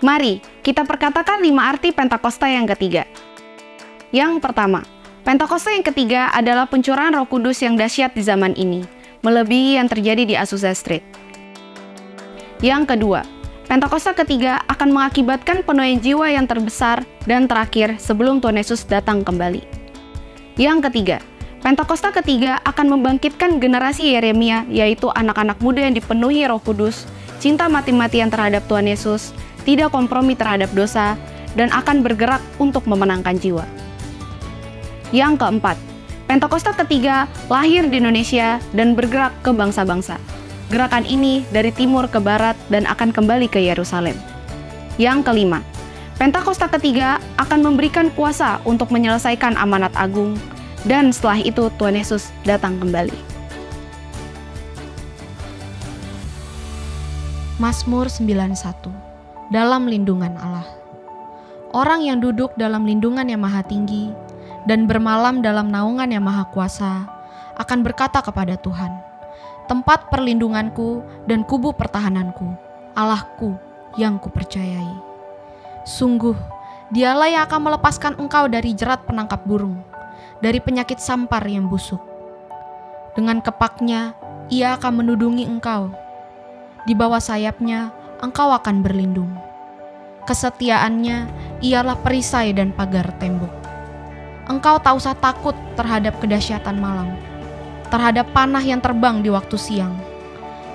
Mari kita perkatakan 5 arti Pentakosta yang ketiga. Yang pertama, Pentakosta yang ketiga adalah pencurahan Roh Kudus yang dahsyat di zaman ini, melebihi yang terjadi di Azusa Street. Yang kedua, Pentakosta ketiga akan mengakibatkan penuaian jiwa yang terbesar dan terakhir sebelum Tuhan Yesus datang kembali. Yang ketiga, Pentakosta ketiga akan membangkitkan generasi Yeremia, yaitu anak-anak muda yang dipenuhi Roh Kudus, cinta mati-matian terhadap Tuhan Yesus, tidak kompromi terhadap dosa, dan akan bergerak untuk memenangkan jiwa. Yang keempat, Pentakosta ketiga lahir di Indonesia dan bergerak ke bangsa-bangsa. Gerakan ini dari timur ke barat dan akan kembali ke Yerusalem. Yang kelima, Pentakosta ketiga akan memberikan kuasa untuk menyelesaikan amanat agung, dan setelah itu Tuhan Yesus datang kembali. Mazmur 91. Dalam lindungan Allah. Orang yang duduk dalam lindungan yang maha tinggi dan bermalam dalam naungan yang maha kuasa akan berkata kepada Tuhan, tempat perlindunganku dan kubu pertahananku, Allahku yang kupercayai. Sungguh, dialah yang akan melepaskan engkau dari jerat penangkap burung, dari penyakit sampar yang busuk. Dengan kepaknya, ia akan menudungi engkau. Di bawah sayapnya, engkau akan berlindung. Kesetiaannya ialah perisai dan pagar tembok. Engkau tak usah takut terhadap kedahsyatan malam, terhadap panah yang terbang di waktu siang,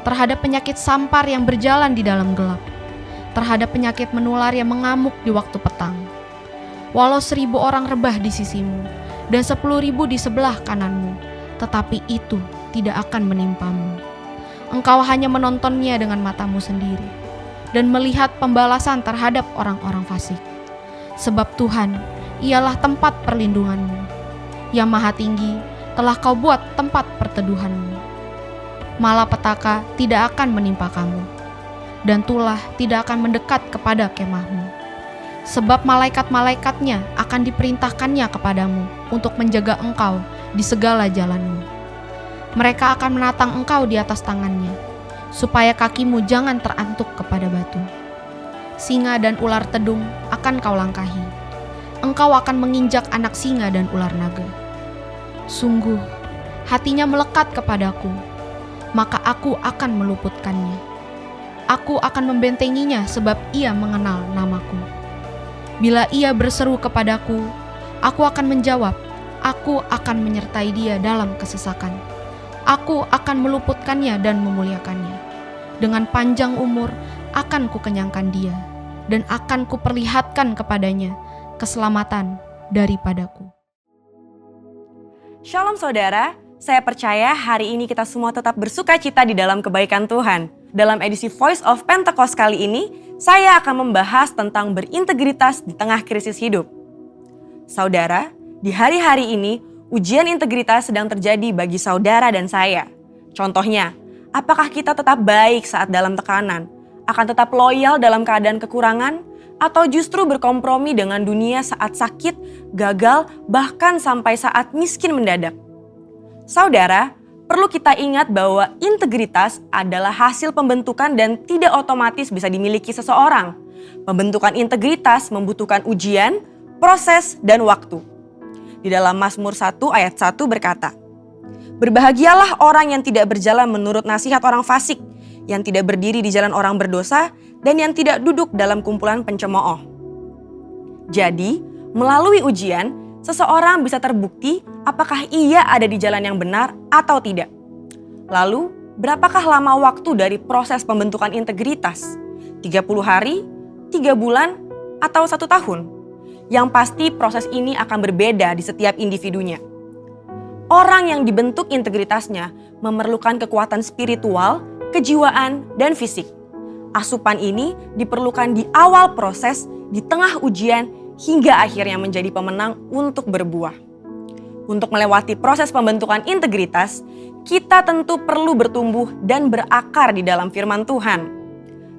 terhadap penyakit sampar yang berjalan di dalam gelap, terhadap penyakit menular yang mengamuk di waktu petang. Walau 1.000 orang rebah di sisimu, dan 10.000 di sebelah kananmu, tetapi itu tidak akan menimpamu. Engkau hanya menontonnya dengan matamu sendiri, dan melihat pembalasan terhadap orang-orang fasik. Sebab Tuhan, ialah tempat perlindunganmu. Yang maha tinggi, telah kau buat tempat perteduhanmu. Malapetaka tidak akan menimpa kamu, dan tulah tidak akan mendekat kepada kemahmu. Sebab malaikat-malaikatnya akan diperintahkannya kepadamu untuk menjaga engkau di segala jalanmu. Mereka akan menatang engkau di atas tangannya, supaya kakimu jangan terantuk kepada batu. Singa dan ular tedung akan kau langkahi. Engkau akan menginjak anak singa dan ular naga. Sungguh, hatinya melekat kepadaku, maka aku akan meluputkannya. Aku akan membentenginya sebab ia mengenal namaku. Bila ia berseru kepadaku, aku akan menjawab. Aku akan menyertai dia dalam kesesakan. Aku akan meluputkannya dan memuliakannya. Dengan panjang umur akan kukenyangkan dia, dan akan kuperlihatkan kepadanya keselamatan daripadaku. Shalom saudara, saya percaya hari ini kita semua tetap bersuka cita di dalam kebaikan Tuhan. Dalam edisi Voice of Pentecost kali ini, saya akan membahas tentang berintegritas di tengah krisis hidup. Saudara, di hari-hari ini, ujian integritas sedang terjadi bagi saudara dan saya. Contohnya, apakah kita tetap baik saat dalam tekanan, akan tetap loyal dalam keadaan kekurangan, atau justru berkompromi dengan dunia saat sakit, gagal, bahkan sampai saat miskin mendadak? Saudara, perlu kita ingat bahwa integritas adalah hasil pembentukan dan tidak otomatis bisa dimiliki seseorang. Pembentukan integritas membutuhkan ujian, proses, dan waktu. Di dalam Mazmur 1 ayat 1 berkata, "Berbahagialah orang yang tidak berjalan menurut nasihat orang fasik, yang tidak berdiri di jalan orang berdosa, dan yang tidak duduk dalam kumpulan pencemooh." Jadi, melalui ujian, seseorang bisa terbukti apakah ia ada di jalan yang benar atau tidak. Lalu, berapakah lama waktu dari proses pembentukan integritas? 30 hari, 3 bulan, atau 1 tahun? Yang pasti proses ini akan berbeda di setiap individunya. Orang yang dibentuk integritasnya memerlukan kekuatan spiritual, kejiwaan, dan fisik. Asupan ini diperlukan di awal proses, di tengah ujian, hingga akhirnya menjadi pemenang untuk berbuah. Untuk melewati proses pembentukan integritas, kita tentu perlu bertumbuh dan berakar di dalam firman Tuhan.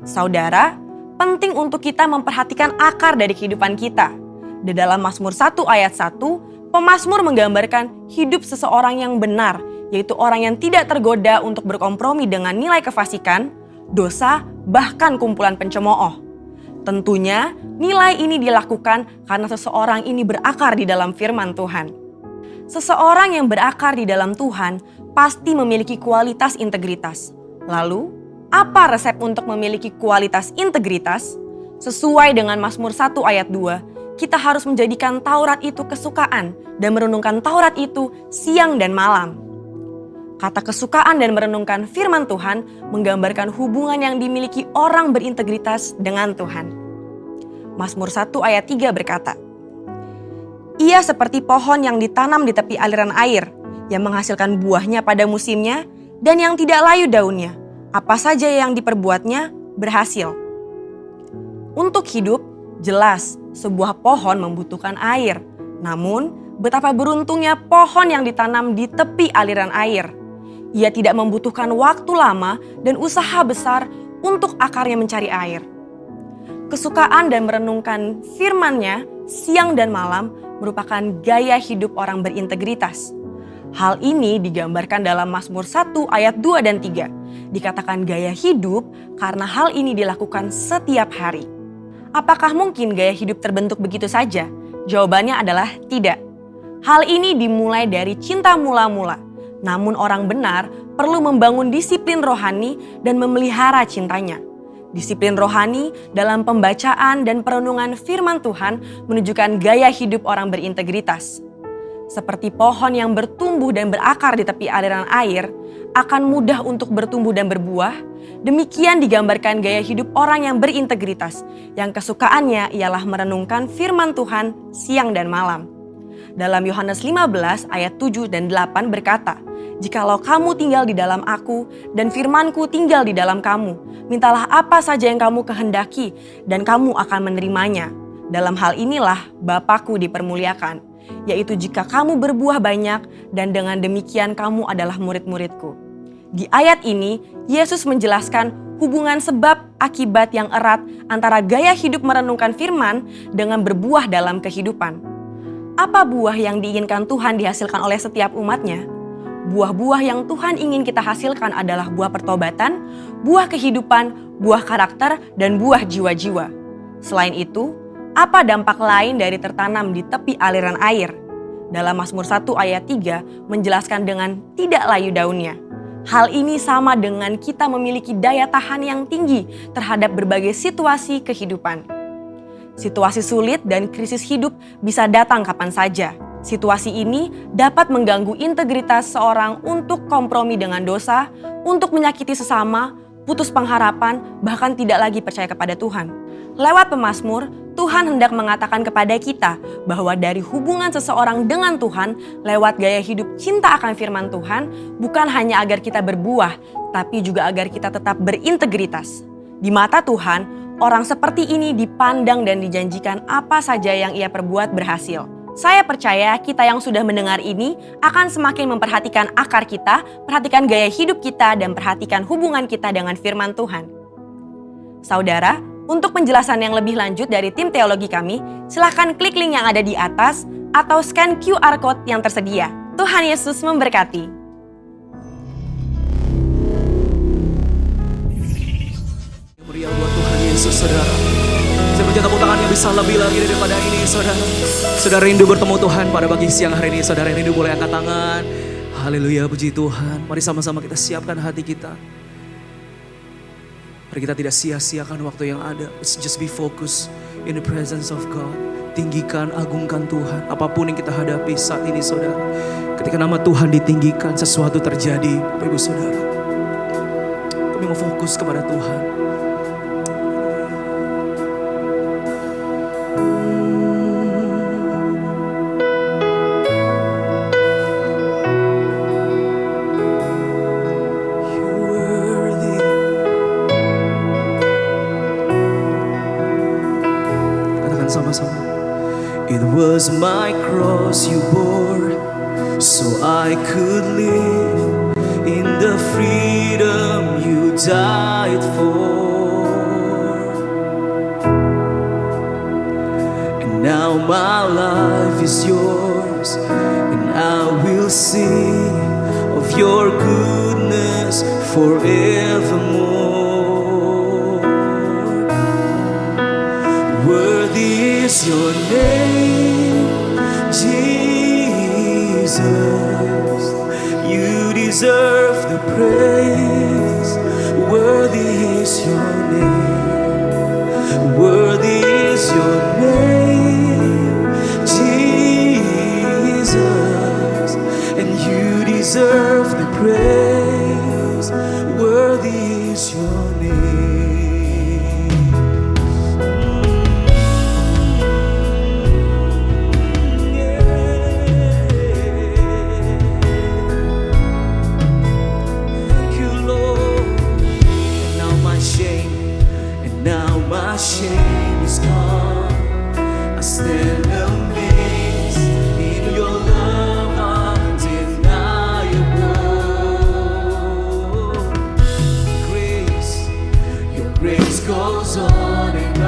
Saudara, penting untuk kita memperhatikan akar dari kehidupan kita. Di dalam Mazmur 1 ayat 1, pemazmur menggambarkan hidup seseorang yang benar, yaitu orang yang tidak tergoda untuk berkompromi dengan nilai kefasikan, dosa, bahkan kumpulan pencemooh. Tentunya nilai ini dilakukan karena seseorang ini berakar di dalam firman Tuhan. Seseorang yang berakar di dalam Tuhan pasti memiliki kualitas integritas. Lalu, apa resep untuk memiliki kualitas integritas? Sesuai dengan Mazmur 1 ayat 2, kita harus menjadikan Taurat itu kesukaan dan merenungkan Taurat itu siang dan malam. Kata kesukaan dan merenungkan firman Tuhan menggambarkan hubungan yang dimiliki orang berintegritas dengan Tuhan. Mazmur 1 ayat 3 berkata, "Ia seperti pohon yang ditanam di tepi aliran air, yang menghasilkan buahnya pada musimnya dan yang tidak layu daunnya. Apa saja yang diperbuatnya berhasil." Untuk hidup, jelas sebuah pohon membutuhkan air. Namun, betapa beruntungnya pohon yang ditanam di tepi aliran air. Ia tidak membutuhkan waktu lama dan usaha besar untuk akarnya mencari air. Kesukaan dan merenungkan firman-Nya siang dan malam merupakan gaya hidup orang berintegritas. Hal ini digambarkan dalam Mazmur 1 ayat 2 dan 3. Dikatakan gaya hidup karena hal ini dilakukan setiap hari. Apakah mungkin gaya hidup terbentuk begitu saja? Jawabannya adalah tidak. Hal ini dimulai dari cinta mula-mula. Namun orang benar perlu membangun disiplin rohani dan memelihara cintanya. Disiplin rohani dalam pembacaan dan perenungan firman Tuhan menunjukkan gaya hidup orang berintegritas. Seperti pohon yang bertumbuh dan berakar di tepi aliran air, akan mudah untuk bertumbuh dan berbuah. Demikian digambarkan gaya hidup orang yang berintegritas, yang kesukaannya ialah merenungkan firman Tuhan siang dan malam. Dalam Yohanes 15 ayat 7 dan 8 berkata, "Jikalau kamu tinggal di dalam aku dan firmanku tinggal di dalam kamu, mintalah apa saja yang kamu kehendaki dan kamu akan menerimanya. Dalam hal inilah Bapa-Ku dipermuliakan, yaitu jika kamu berbuah banyak dan dengan demikian kamu adalah murid-murid-Ku." Di ayat ini, Yesus menjelaskan hubungan sebab akibat yang erat antara gaya hidup merenungkan firman dengan berbuah dalam kehidupan. Apa buah yang diinginkan Tuhan dihasilkan oleh setiap umatnya? Buah-buah yang Tuhan ingin kita hasilkan adalah buah pertobatan, buah kehidupan, buah karakter, dan buah jiwa-jiwa. Selain itu, apa dampak lain dari tertanam di tepi aliran air? Dalam Mazmur 1 ayat 3 menjelaskan dengan tidak layu daunnya. Hal ini sama dengan kita memiliki daya tahan yang tinggi terhadap berbagai situasi kehidupan. Situasi sulit dan krisis hidup bisa datang kapan saja. Situasi ini dapat mengganggu integritas seorang untuk kompromi dengan dosa, untuk menyakiti sesama, putus pengharapan, bahkan tidak lagi percaya kepada Tuhan. Lewat pemazmur, Tuhan hendak mengatakan kepada kita bahwa dari hubungan seseorang dengan Tuhan lewat gaya hidup cinta akan firman Tuhan bukan hanya agar kita berbuah, tapi juga agar kita tetap berintegritas. Di mata Tuhan, orang seperti ini dipandang dan dijanjikan apa saja yang ia perbuat berhasil. Saya percaya kita yang sudah mendengar ini akan semakin memperhatikan akar kita, perhatikan gaya hidup kita, dan perhatikan hubungan kita dengan firman Tuhan. Saudara, untuk penjelasan yang lebih lanjut dari tim teologi kami, silakan klik link yang ada di atas atau scan QR Code yang tersedia. Tuhan Yesus memberkati. Meriah buat Tuhan Yesus, saudara. Saya punya tepuk tangan yang bisa lebih lagi daripada ini, saudara. Saudara rindu bertemu Tuhan pada pagi siang hari ini. Saudara rindu boleh angkat tangan. Haleluya, puji Tuhan. Mari sama-sama kita siapkan hati kita. Mari kita tidak sia-siakan waktu yang ada. Let's just be focused in the presence of God. Tinggikan, agungkan Tuhan. Apapun yang kita hadapi saat ini, saudara. Ketika nama Tuhan ditinggikan, sesuatu terjadi, Bapak Ibu Saudara. Kami mau fokus kepada Tuhan. Sama-sama. It was my cross you bore, so I could live in the freedom you died for. And now my life is yours, and I will sing of your goodness forevermore. is your name, Jesus. You deserve the praise. Worthy is your name. Worthy is your name, Jesus. And you deserve the praise. Worthy is your name. Thank you, Lord. And now my shame is gone. I stand amazed in your love undeniable. Your grace goes on, and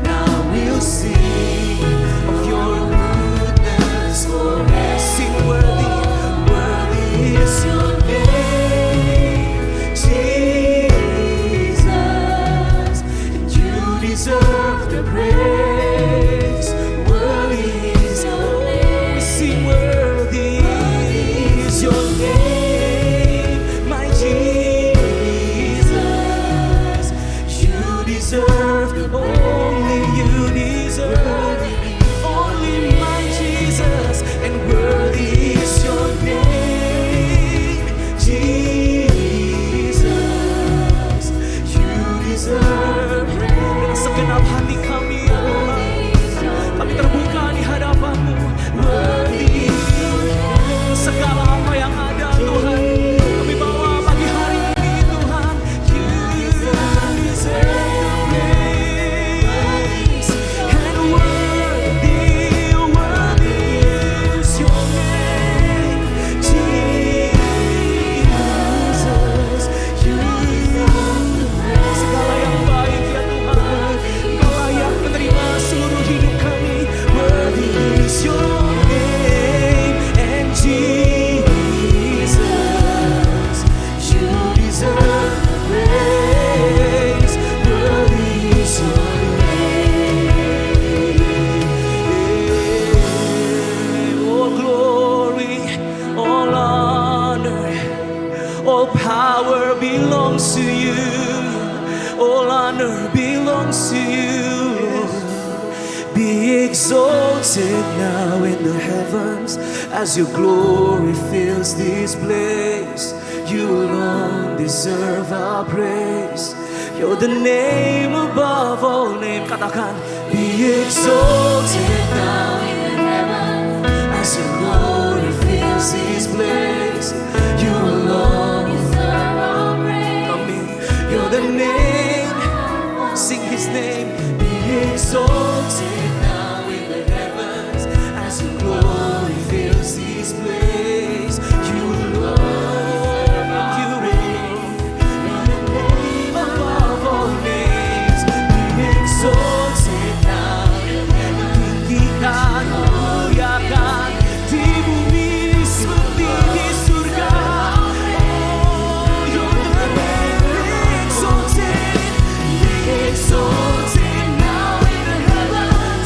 I will sing of your goodness forever. Sing worthy, worthy is your name, Jesus, and you deserve the praise. Worthy is your name. Sing worthy is your name, my Jesus. You deserve, only you deserve, only my Jesus. And worthy is your name, Jesus. You deserve. Dengan segenap hati kami, ya Allah, kami terbuka di hadapan-Mu. Worthy, segala apa yang ada, Tuhan, kami bawa pagi hari ini, Tuhan. You deserve the praise. And worthy is your name, Jesus. You deserve the praise. Segala yang baik, ya Tuhan, Engkau layak menerima seluruh hidup kami. Worthy is your name, and Jesus, you deserve the praise. Worthy is your name. All glory, all honor, all power belongs to you. All honor belongs to you, Lord. Be exalted now in the heavens as your glory fills this place. You alone deserve our praise. You're the name above all name. Katakan, be exalted now in the heavens as your glory fills this place. You alone deserve our praise. Amen. You're the name. Sing his name. Be exalted now in the heavens as your glory fills this place. You alone, you alone, you're the name above all names. Be exalted now in heaven. Tinggikan, muliakan di bumi seperti di surga. Oh, you're the name. Be exalted now in the heavens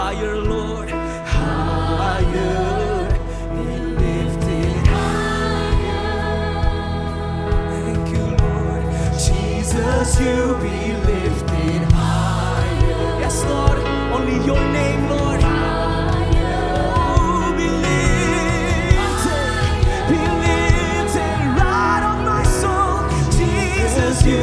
higher, Lord. Higher, be lifted higher. Thank you, Lord. Jesus, you be lifted higher. Yes, Lord. Only your name, Lord. Oh, be lifted right on my soul. Jesus, you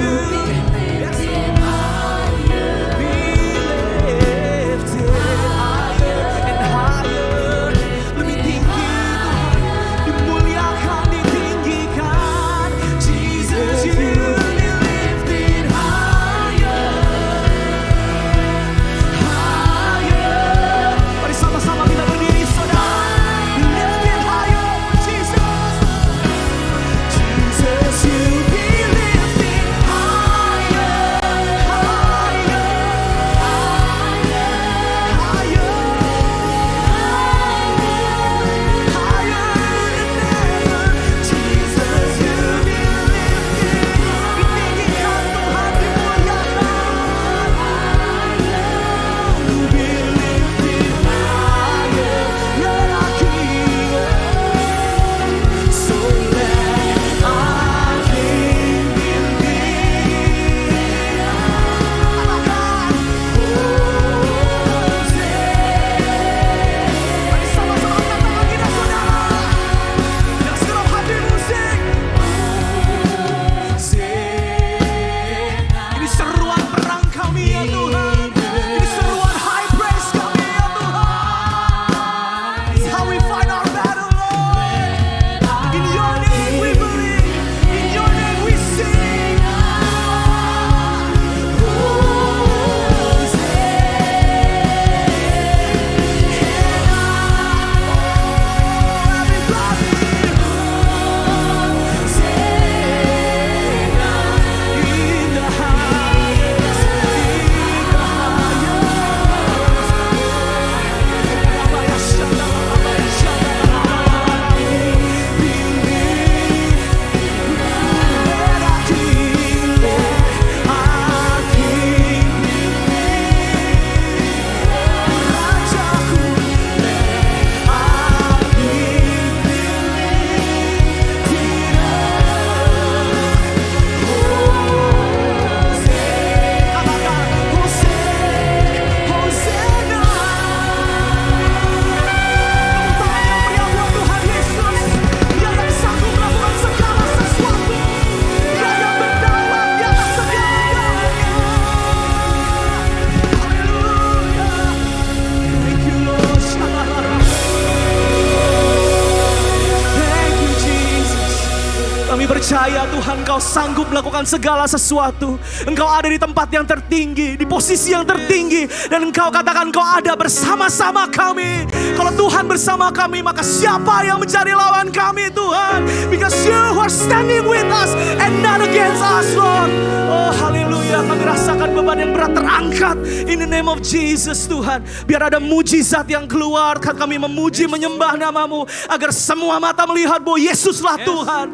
percaya Tuhan, Engkau sanggup melakukan segala sesuatu. Engkau ada di tempat yang tertinggi, di posisi yang tertinggi. Dan Engkau katakan Engkau ada bersama-sama kami. Kalau Tuhan bersama kami, maka siapa yang menjadi lawan kami, Tuhan? Because you are standing with us and not against us, Lord. Oh haleluya, kami rasakan beban yang berat terangkat in the name of Jesus, Tuhan. Biar ada mujizat yang keluar, kami memuji, menyembah nama-Mu, agar semua mata melihat bahwa Yesuslah Tuhan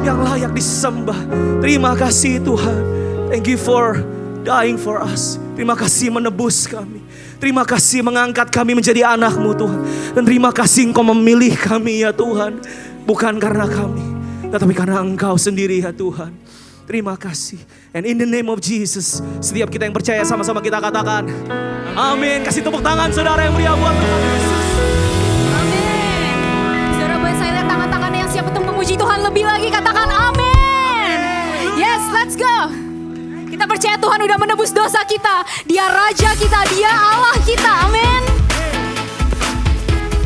yang layak disembah. Terima kasih Tuhan. Thank you for dying for us. Terima kasih menebus kami. Terima kasih mengangkat kami menjadi anak-Mu Tuhan. Dan terima kasih Engkau memilih kami ya Tuhan. Bukan karena kami, tetapi karena Engkau sendiri ya Tuhan. Terima kasih. And in the name of Jesus, setiap kita yang percaya sama-sama kita katakan amin. Kasih tepuk tangan saudara yang meriah buat Tuhan Yesus. Amin. Saudara, boleh saya lihat tangan-tangan yang siap untuk memuji Tuhan lebih lagi, katakan amin. Yes, let's go. Kita percaya Tuhan udah menebus dosa kita. Dia Raja kita, Dia Allah kita. Amin.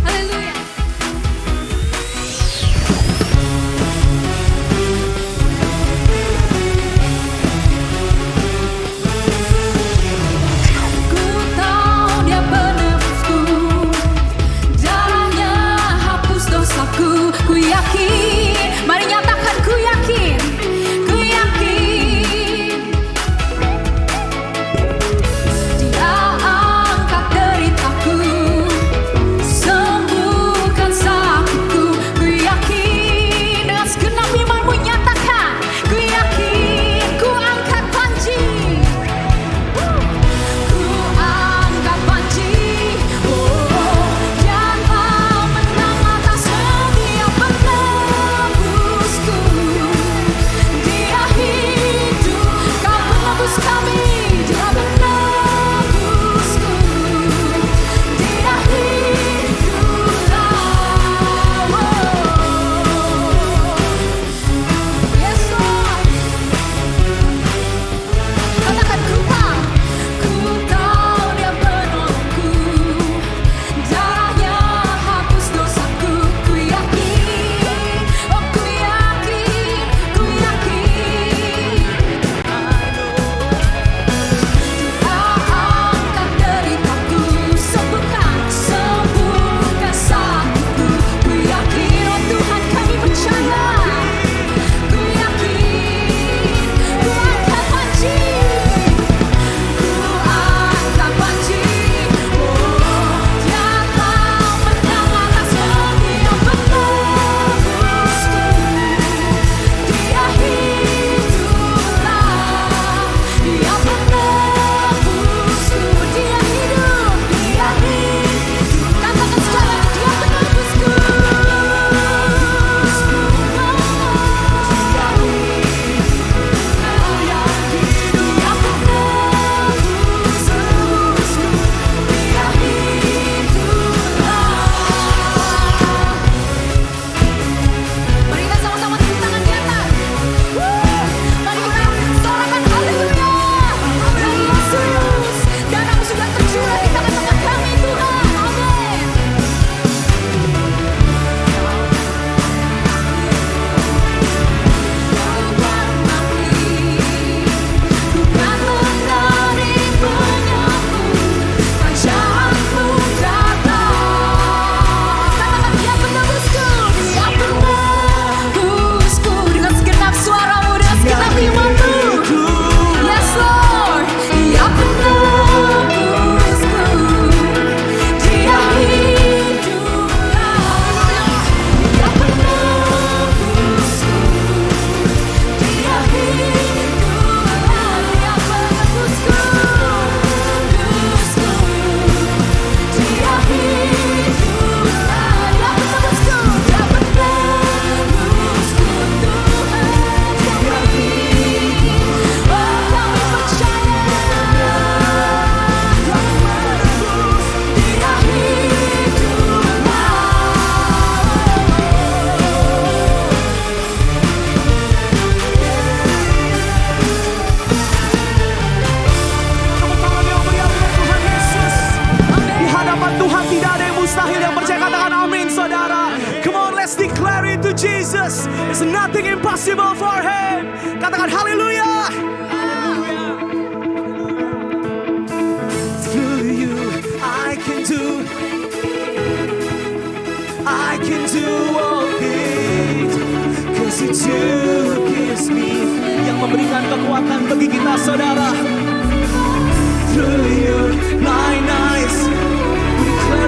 Haleluya. Ku tahu Dia penebusku, darahnya hapus dosaku. Ku yakin, mari nyatakan ku yakin. Dia angkat deritaku. impossible for him. Katakan haleluya. Through you I can do all things. Cause it's you gives me, yang memberikan kekuatan bagi kita saudara. Through you blind eyes,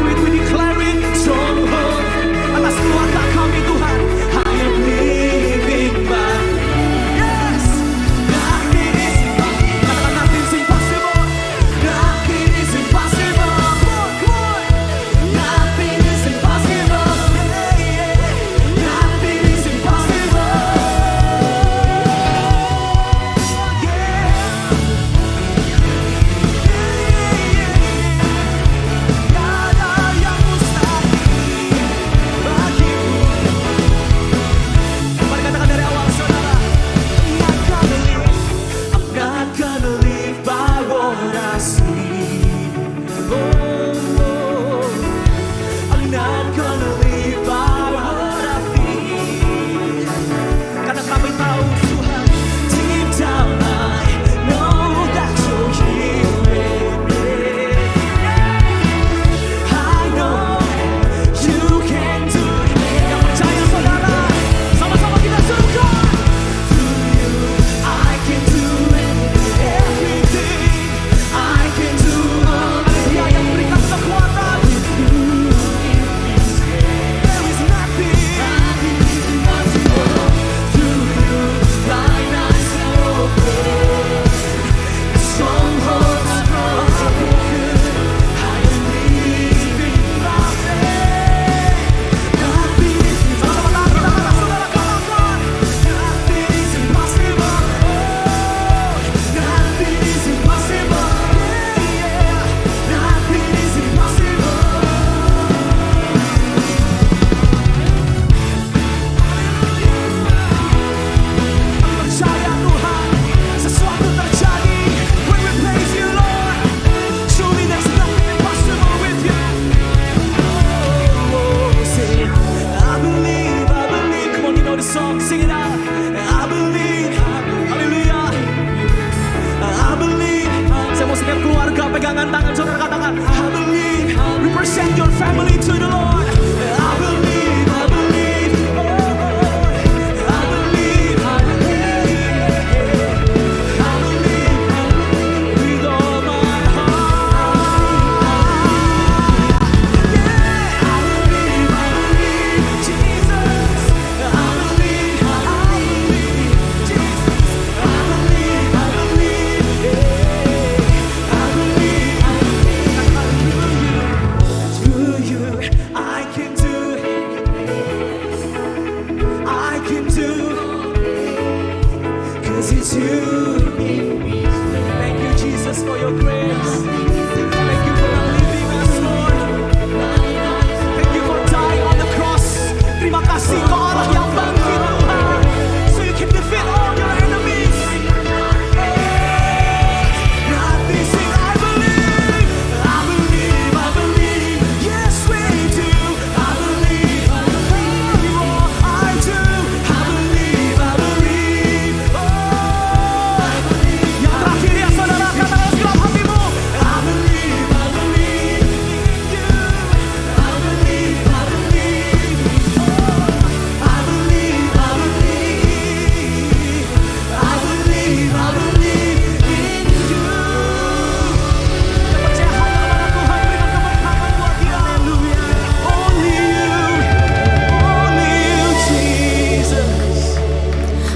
we declare it, stronghold atas keluarga kami Tuhan. I am living by, yes, nothing is impossible. Katakan nothing is impossible. Nothing is impossible. Come on. Nothing is impossible. Nothing is impossible.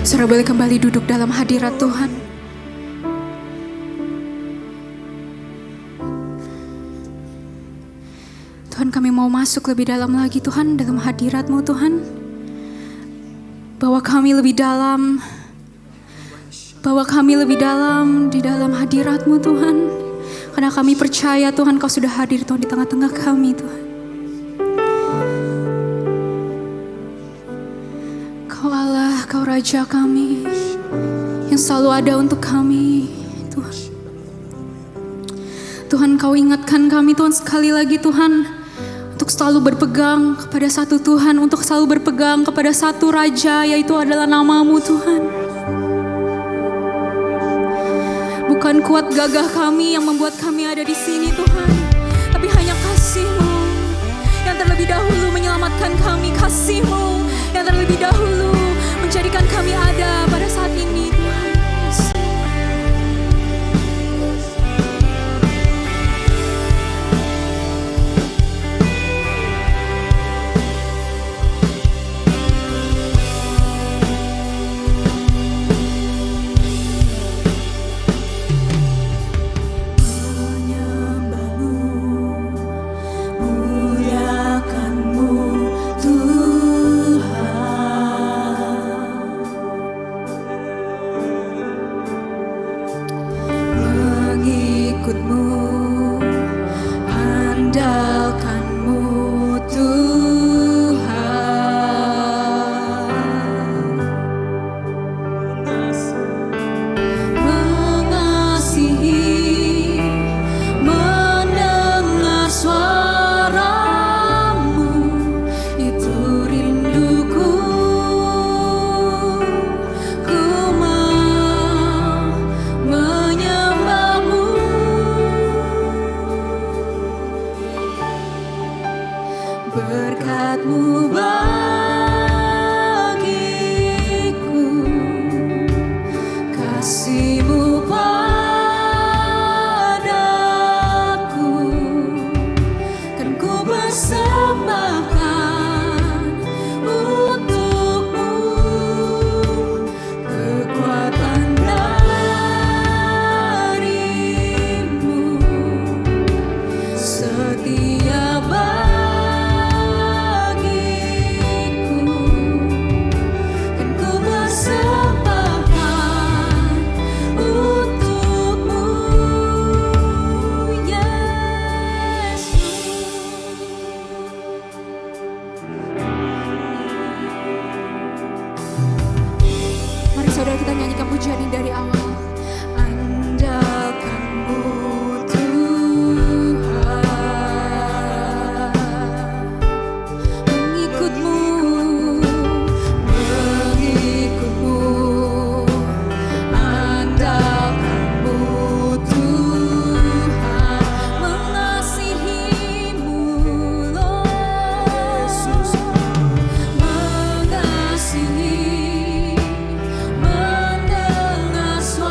Saudara boleh kembali duduk dalam hadirat Tuhan. Tuhan, kami mau masuk lebih dalam lagi Tuhan, dalam hadirat-Mu Tuhan. Bawa kami lebih dalam di dalam hadirat-Mu Tuhan. Karena kami percaya Tuhan, Kau sudah hadir Tuhan di tengah-tengah kami Tuhan. Kau Allah, Kau Raja kami yang selalu ada untuk kami Tuhan. Tuhan, Kau ingatkan kami Tuhan sekali lagi Tuhan, untuk selalu berpegang kepada satu Tuhan, untuk selalu berpegang kepada satu Raja, yaitu adalah nama-Mu Tuhan. Bukan kuat gagah kami yang membuat kami ada di sini Tuhan, tapi hanya kasih-Mu yang terlebih dahulu menyelamatkan kami, kasih-Mu yang terlebih dahulu menjadikan kami ada pada saat ini Tuhan. Berkat-Mu bagiku, kasih-Mu padaku, kan ku persembahkan untuk-Mu kekuatan dari-Mu, setia Saudara, kita nyanyikan pujian ini dari awal. Andalkan-Mu Tuhan, mengikut-Mu, andalkan-Mu Tuhan, mengasihi-Mu Lord, mengasihi, mendengar suara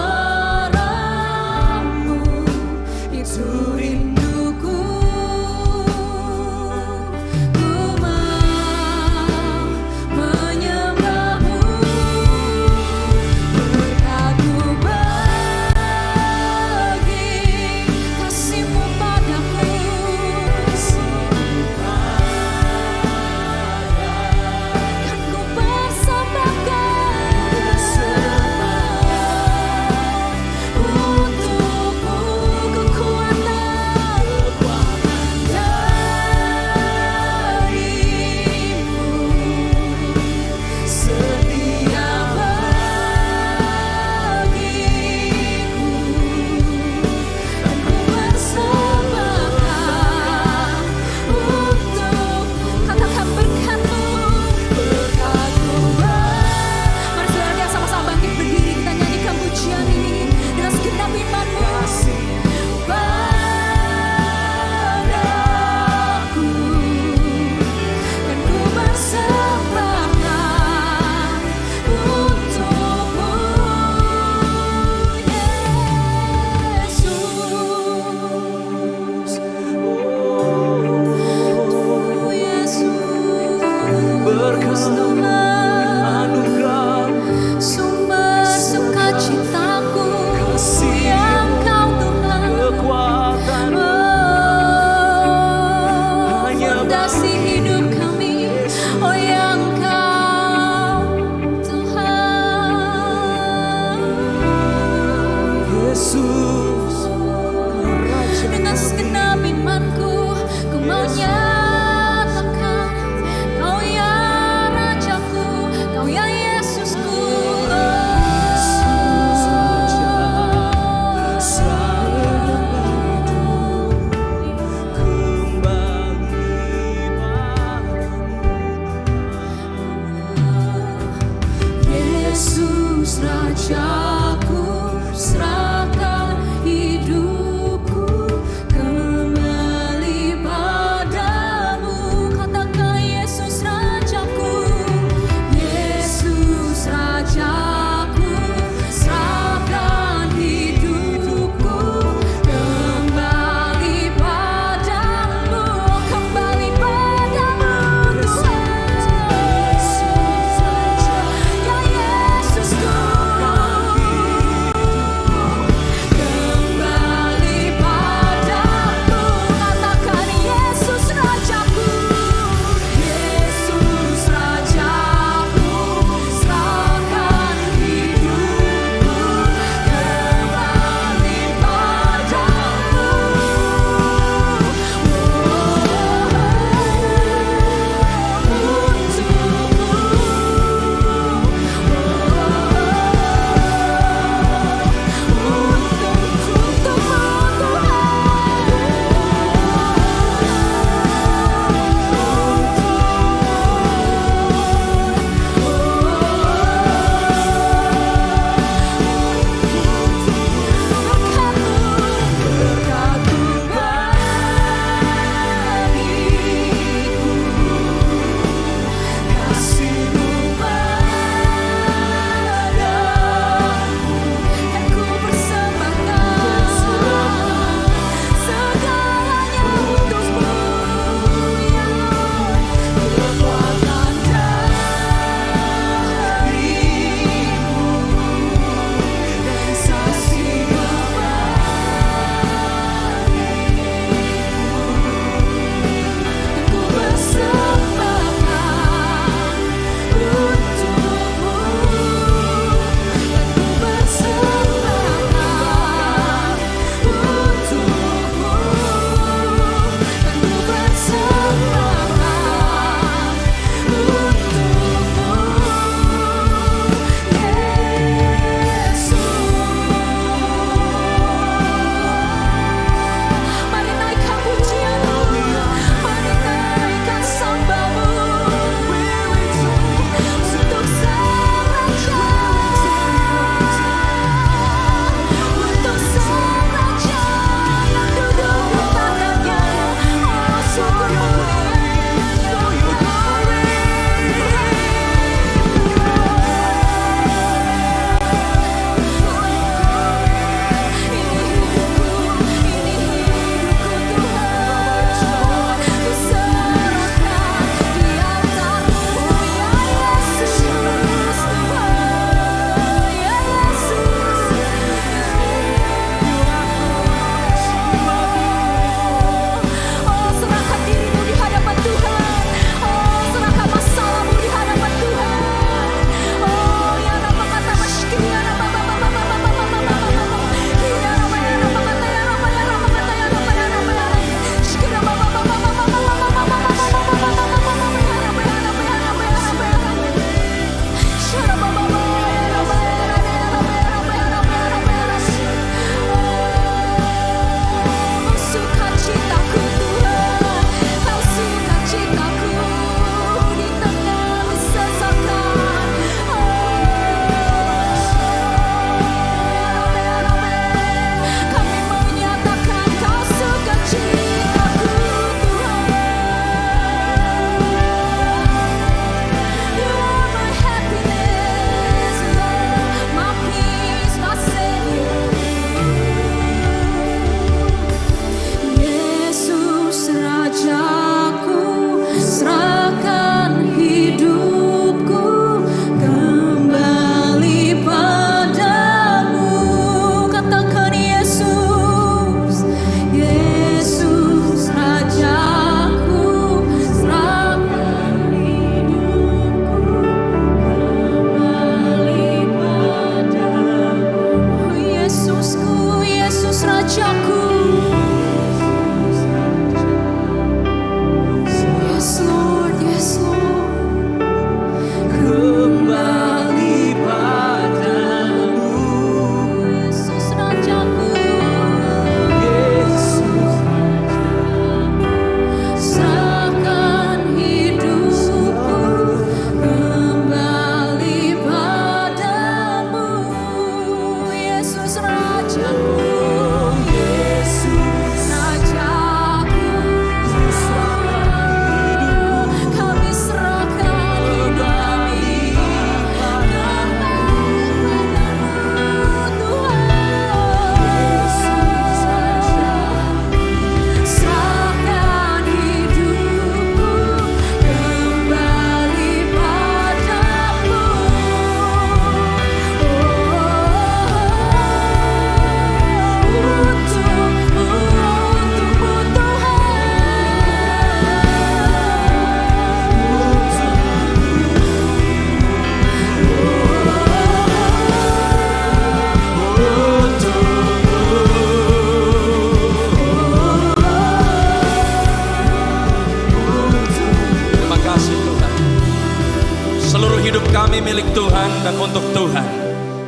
dan untuk Tuhan.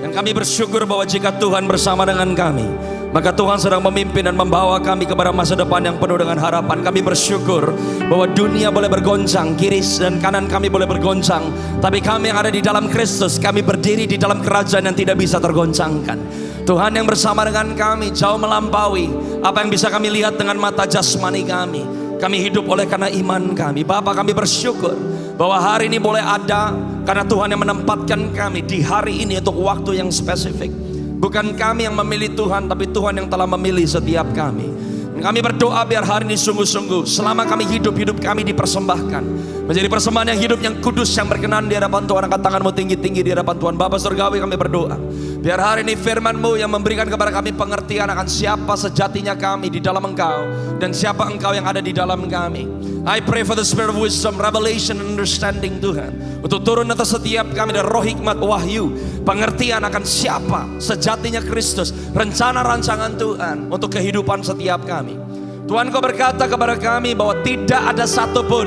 Dan kami bersyukur bahwa jika Tuhan bersama dengan kami, maka Tuhan sedang memimpin dan membawa kami kepada masa depan yang penuh dengan harapan. Kami bersyukur bahwa dunia boleh bergoncang, kiri dan kanan kami boleh bergoncang, tapi kami yang ada di dalam Kristus, kami berdiri di dalam kerajaan yang tidak bisa tergoncangkan. Tuhan yang bersama dengan kami jauh melampaui apa yang bisa kami lihat dengan mata jasmani kami. Kami hidup oleh karena iman kami. Bapa, kami bersyukur bahwa hari ini boleh ada karena Tuhan yang menempatkan kami di hari ini untuk waktu yang spesifik. Bukan kami yang memilih Tuhan, tapi Tuhan yang telah memilih setiap kami. Dan kami berdoa biar hari ini sungguh-sungguh selama kami hidup kami dipersembahkan menjadi persembahan yang hidup, yang kudus, yang berkenan di hadapan Tuhan. Angkat tanganmu tinggi-tinggi di hadapan Tuhan. Bapa Surgawi, kami berdoa biar hari ini firman-Mu yang memberikan kepada kami pengertian akan siapa sejatinya kami di dalam Engkau dan siapa Engkau yang ada di dalam kami. I pray for the spirit of wisdom, revelation, and understanding Tuhan, untuk turun atas setiap kami dan roh hikmat, wahyu, pengertian akan siapa sejatinya Kristus, rencana rancangan Tuhan untuk kehidupan setiap kami. Tuhan, Kau berkata kepada kami bahwa tidak ada satupun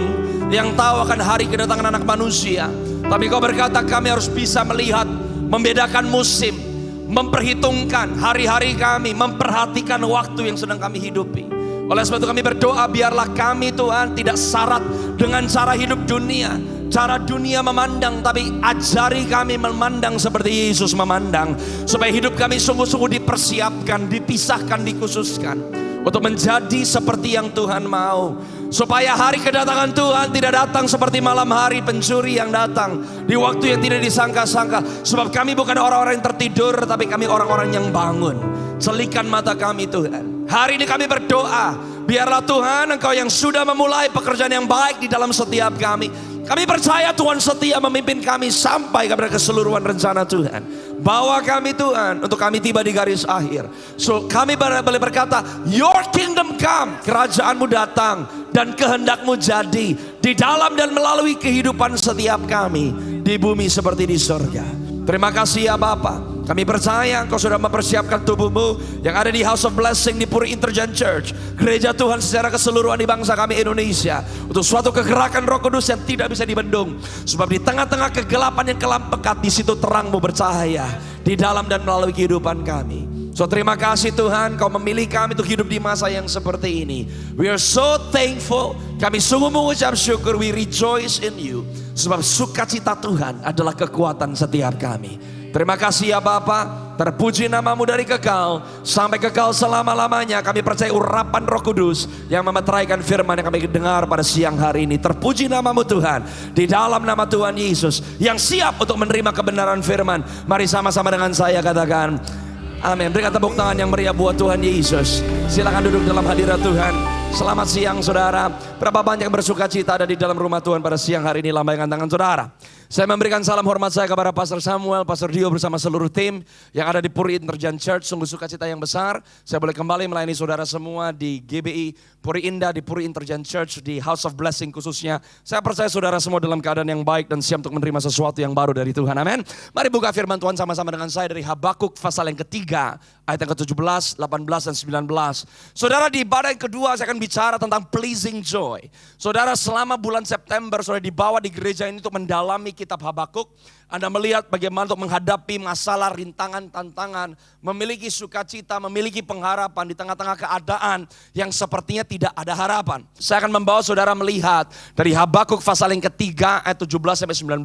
yang tahu akan hari kedatangan anak manusia, tapi Kau berkata kami harus bisa melihat, membedakan musim, memperhitungkan hari-hari kami, memperhatikan waktu yang sedang kami hidupi. Oleh sebab itu kami berdoa biarlah kami Tuhan tidak syarat dengan cara hidup dunia, cara dunia memandang, tapi ajari kami memandang seperti Yesus memandang, supaya hidup kami sungguh-sungguh dipersiapkan, dipisahkan, dikhususkan untuk menjadi seperti yang Tuhan mau. Supaya hari kedatangan Tuhan tidak datang seperti malam hari pencuri yang datang di waktu yang tidak disangka-sangka. Sebab kami bukan orang-orang yang tertidur, tapi kami orang-orang yang bangun. Celikan mata kami Tuhan. Hari ini kami berdoa, biarlah Tuhan Engkau yang sudah memulai pekerjaan yang baik di dalam setiap kami. Kami percaya Tuhan setia memimpin kami sampai kepada keseluruhan rencana Tuhan. Bawa kami Tuhan untuk kami tiba di garis akhir. So kami boleh berkata, Your kingdom come, kerajaanmu datang dan kehendakmu jadi di dalam dan melalui kehidupan setiap kami di bumi seperti di surga. Terima kasih ya Bapa. Kami percaya Engkau sudah mempersiapkan tubuhmu yang ada di House of Blessing di Puri Intergen Church, gereja Tuhan secara keseluruhan di bangsa kami Indonesia, untuk suatu kegerakan Roh Kudus yang tidak bisa dibendung. Sebab di tengah-tengah kegelapan yang kelam pekat, di situ terang-Mu bercahaya di dalam dan melalui kehidupan kami. So terima kasih Tuhan, Kau memilih kami untuk hidup di masa yang seperti ini. We are so thankful. Kami sungguh mengucap syukur. We rejoice in you. Sebab sukacita Tuhan adalah kekuatan setiap kami. Terima kasih ya Bapa, terpuji nama-Mu dari kekal sampai kekal selama-lamanya. Kami percaya urapan Roh Kudus yang memeteraikan firman yang kami dengar pada siang hari ini. Terpuji nama-Mu Tuhan, di dalam nama Tuhan Yesus yang siap untuk menerima kebenaran firman. Mari sama-sama dengan saya katakan amin. Berikan tepuk tangan yang meriah buat Tuhan Yesus. Silakan duduk dalam hadirat Tuhan. Selamat siang saudara. Berapa banyak yang bersuka cita ada di dalam rumah Tuhan pada siang hari ini? Lambaikan tangan saudara. Saya memberikan salam hormat saya kepada Pastor Samuel, Pastor Dio bersama seluruh tim yang ada di Puri Intergen Church. Sungguh sukacita yang besar. Saya boleh kembali melayani saudara semua di GBI Puri Indah, di Puri Intergen Church, di House of Blessing khususnya. Saya percaya saudara semua dalam keadaan yang baik dan siap untuk menerima sesuatu yang baru dari Tuhan. Amin. Mari buka firman Tuhan sama-sama dengan saya dari Habakuk pasal yang ketiga, ayat yang ke-17, 18, dan 19. Saudara, di ibadah yang kedua saya akan bicara tentang pleasing joy. Saudara, selama bulan September saudara dibawa di gereja ini untuk mendalami kitab Habakuk. Anda melihat bagaimana untuk menghadapi masalah, rintangan, tantangan, memiliki sukacita, memiliki pengharapan di tengah-tengah keadaan yang sepertinya tidak ada harapan. Saya akan membawa saudara melihat dari Habakuk pasal yang ketiga ayat 17 sampai 19.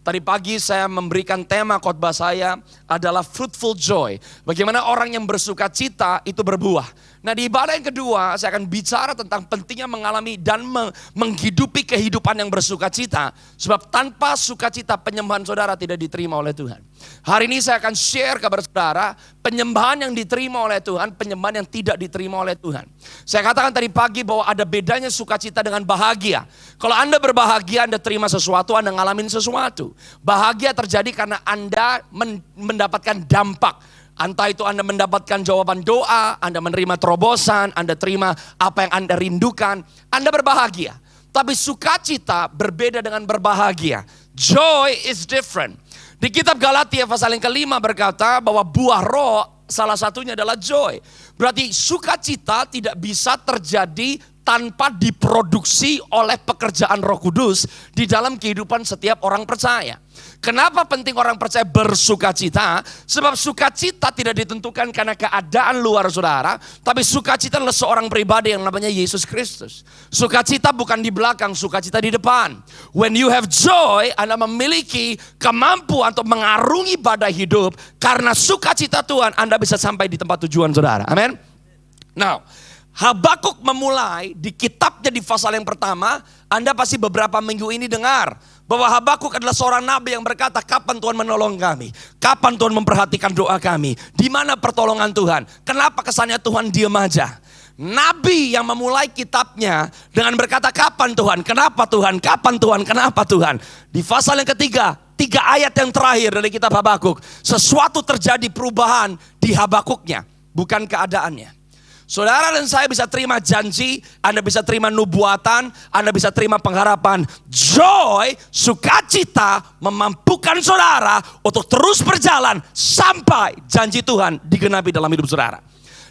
Tadi pagi saya memberikan tema khotbah saya adalah fruitful joy. Bagaimana orang yang bersukacita itu berbuah. Nah, di ibadah yang kedua saya akan bicara tentang pentingnya mengalami dan menghidupi kehidupan yang bersukacita. Sebab tanpa sukacita penyembahan saudara tidak diterima oleh Tuhan. Hari ini saya akan share kepada saudara penyembahan yang diterima oleh Tuhan, penyembahan yang tidak diterima oleh Tuhan. Saya katakan tadi pagi bahwa ada bedanya sukacita dengan bahagia. Kalau Anda berbahagia, Anda terima sesuatu, Anda ngalamin sesuatu. Bahagia terjadi karena Anda mendapatkan dampak. Entah itu Anda mendapatkan jawaban doa, Anda menerima terobosan, Anda terima apa yang Anda rindukan, Anda berbahagia. Tapi sukacita berbeda dengan berbahagia. Joy is different. Di kitab Galatia pasal yang kelima berkata bahwa buah roh salah satunya adalah joy. Berarti sukacita tidak bisa terjadi tanpa diproduksi oleh pekerjaan Roh Kudus di dalam kehidupan setiap orang percaya. Kenapa penting orang percaya bersukacita? Sebab sukacita tidak ditentukan karena keadaan luar saudara, tapi sukacita adalah seorang pribadi yang namanya Yesus Kristus. Sukacita bukan di belakang, sukacita di depan. When you have joy, Anda memiliki kemampuan untuk mengarungi badai hidup. Karena sukacita Tuhan, Anda bisa sampai di tempat tujuan saudara. Amin. Now, Habakuk memulai di kitabnya di pasal yang pertama. Anda pasti beberapa minggu ini dengar bahwa Habakuk adalah seorang nabi yang berkata, kapan Tuhan menolong kami? Kapan Tuhan memperhatikan doa kami? Di mana pertolongan Tuhan? Kenapa kesannya Tuhan diam aja? Nabi yang memulai kitabnya dengan berkata, kapan Tuhan? Kenapa Tuhan? Kapan Tuhan? Kenapa Tuhan? Di pasal yang ketiga, 3 ayat yang terakhir dari kitab Habakuk, sesuatu terjadi perubahan di Habakuknya, bukan keadaannya. Saudara dan saya bisa terima janji, Anda bisa terima nubuatan, Anda bisa terima pengharapan. Joy, sukacita memampukan saudara untuk terus berjalan sampai janji Tuhan digenapi dalam hidup saudara.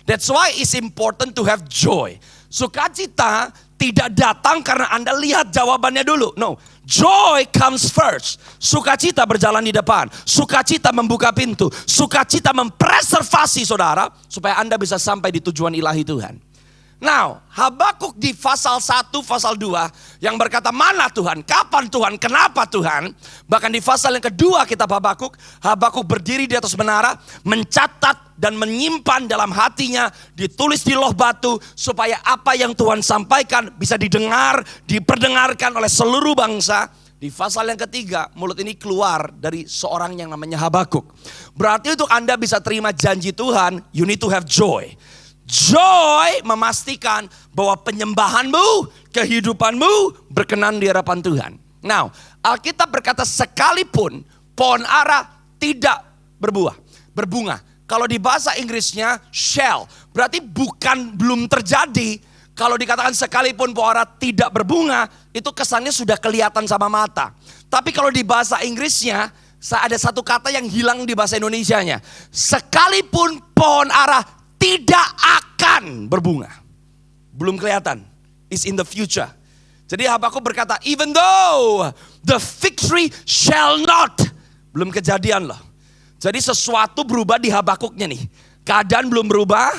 That's why it's important to have joy. Sukacita tidak datang karena Anda lihat jawabannya dulu. No, joy comes first. Sukacita berjalan di depan. Sukacita membuka pintu. Sukacita mempreservasi saudara supaya Anda bisa sampai di tujuan ilahi Tuhan. Now, Habakuk di pasal 1, pasal 2 yang berkata, mana Tuhan? Kapan Tuhan? Kenapa Tuhan? Bahkan di pasal yang kedua kitab Habakuk, Habakuk berdiri di atas menara, mencatat dan menyimpan dalam hatinya, ditulis di loh batu supaya apa yang Tuhan sampaikan bisa didengar, diperdengarkan oleh seluruh bangsa. Di pasal yang ketiga, mulut ini keluar dari seorang yang namanya Habakuk. Berarti untuk Anda bisa terima janji Tuhan, you need to have joy. Joy memastikan bahwa penyembahanmu, kehidupanmu berkenan di hadapan Tuhan. Now, Alkitab berkata sekalipun pohon ara tidak berbunga. Kalau di bahasa Inggrisnya shall, berarti belum terjadi. Kalau dikatakan sekalipun pohon ara tidak berbunga, itu kesannya sudah kelihatan sama mata. Tapi kalau di bahasa Inggrisnya, ada satu kata yang hilang di bahasa Indonesianya. Sekalipun pohon ara tidak akan berbunga. Belum kelihatan. It's in the future. Jadi Habakuk berkata, even though the fig tree shall not. Belum kejadian loh. Jadi sesuatu berubah di Habakuknya nih. Keadaan belum berubah.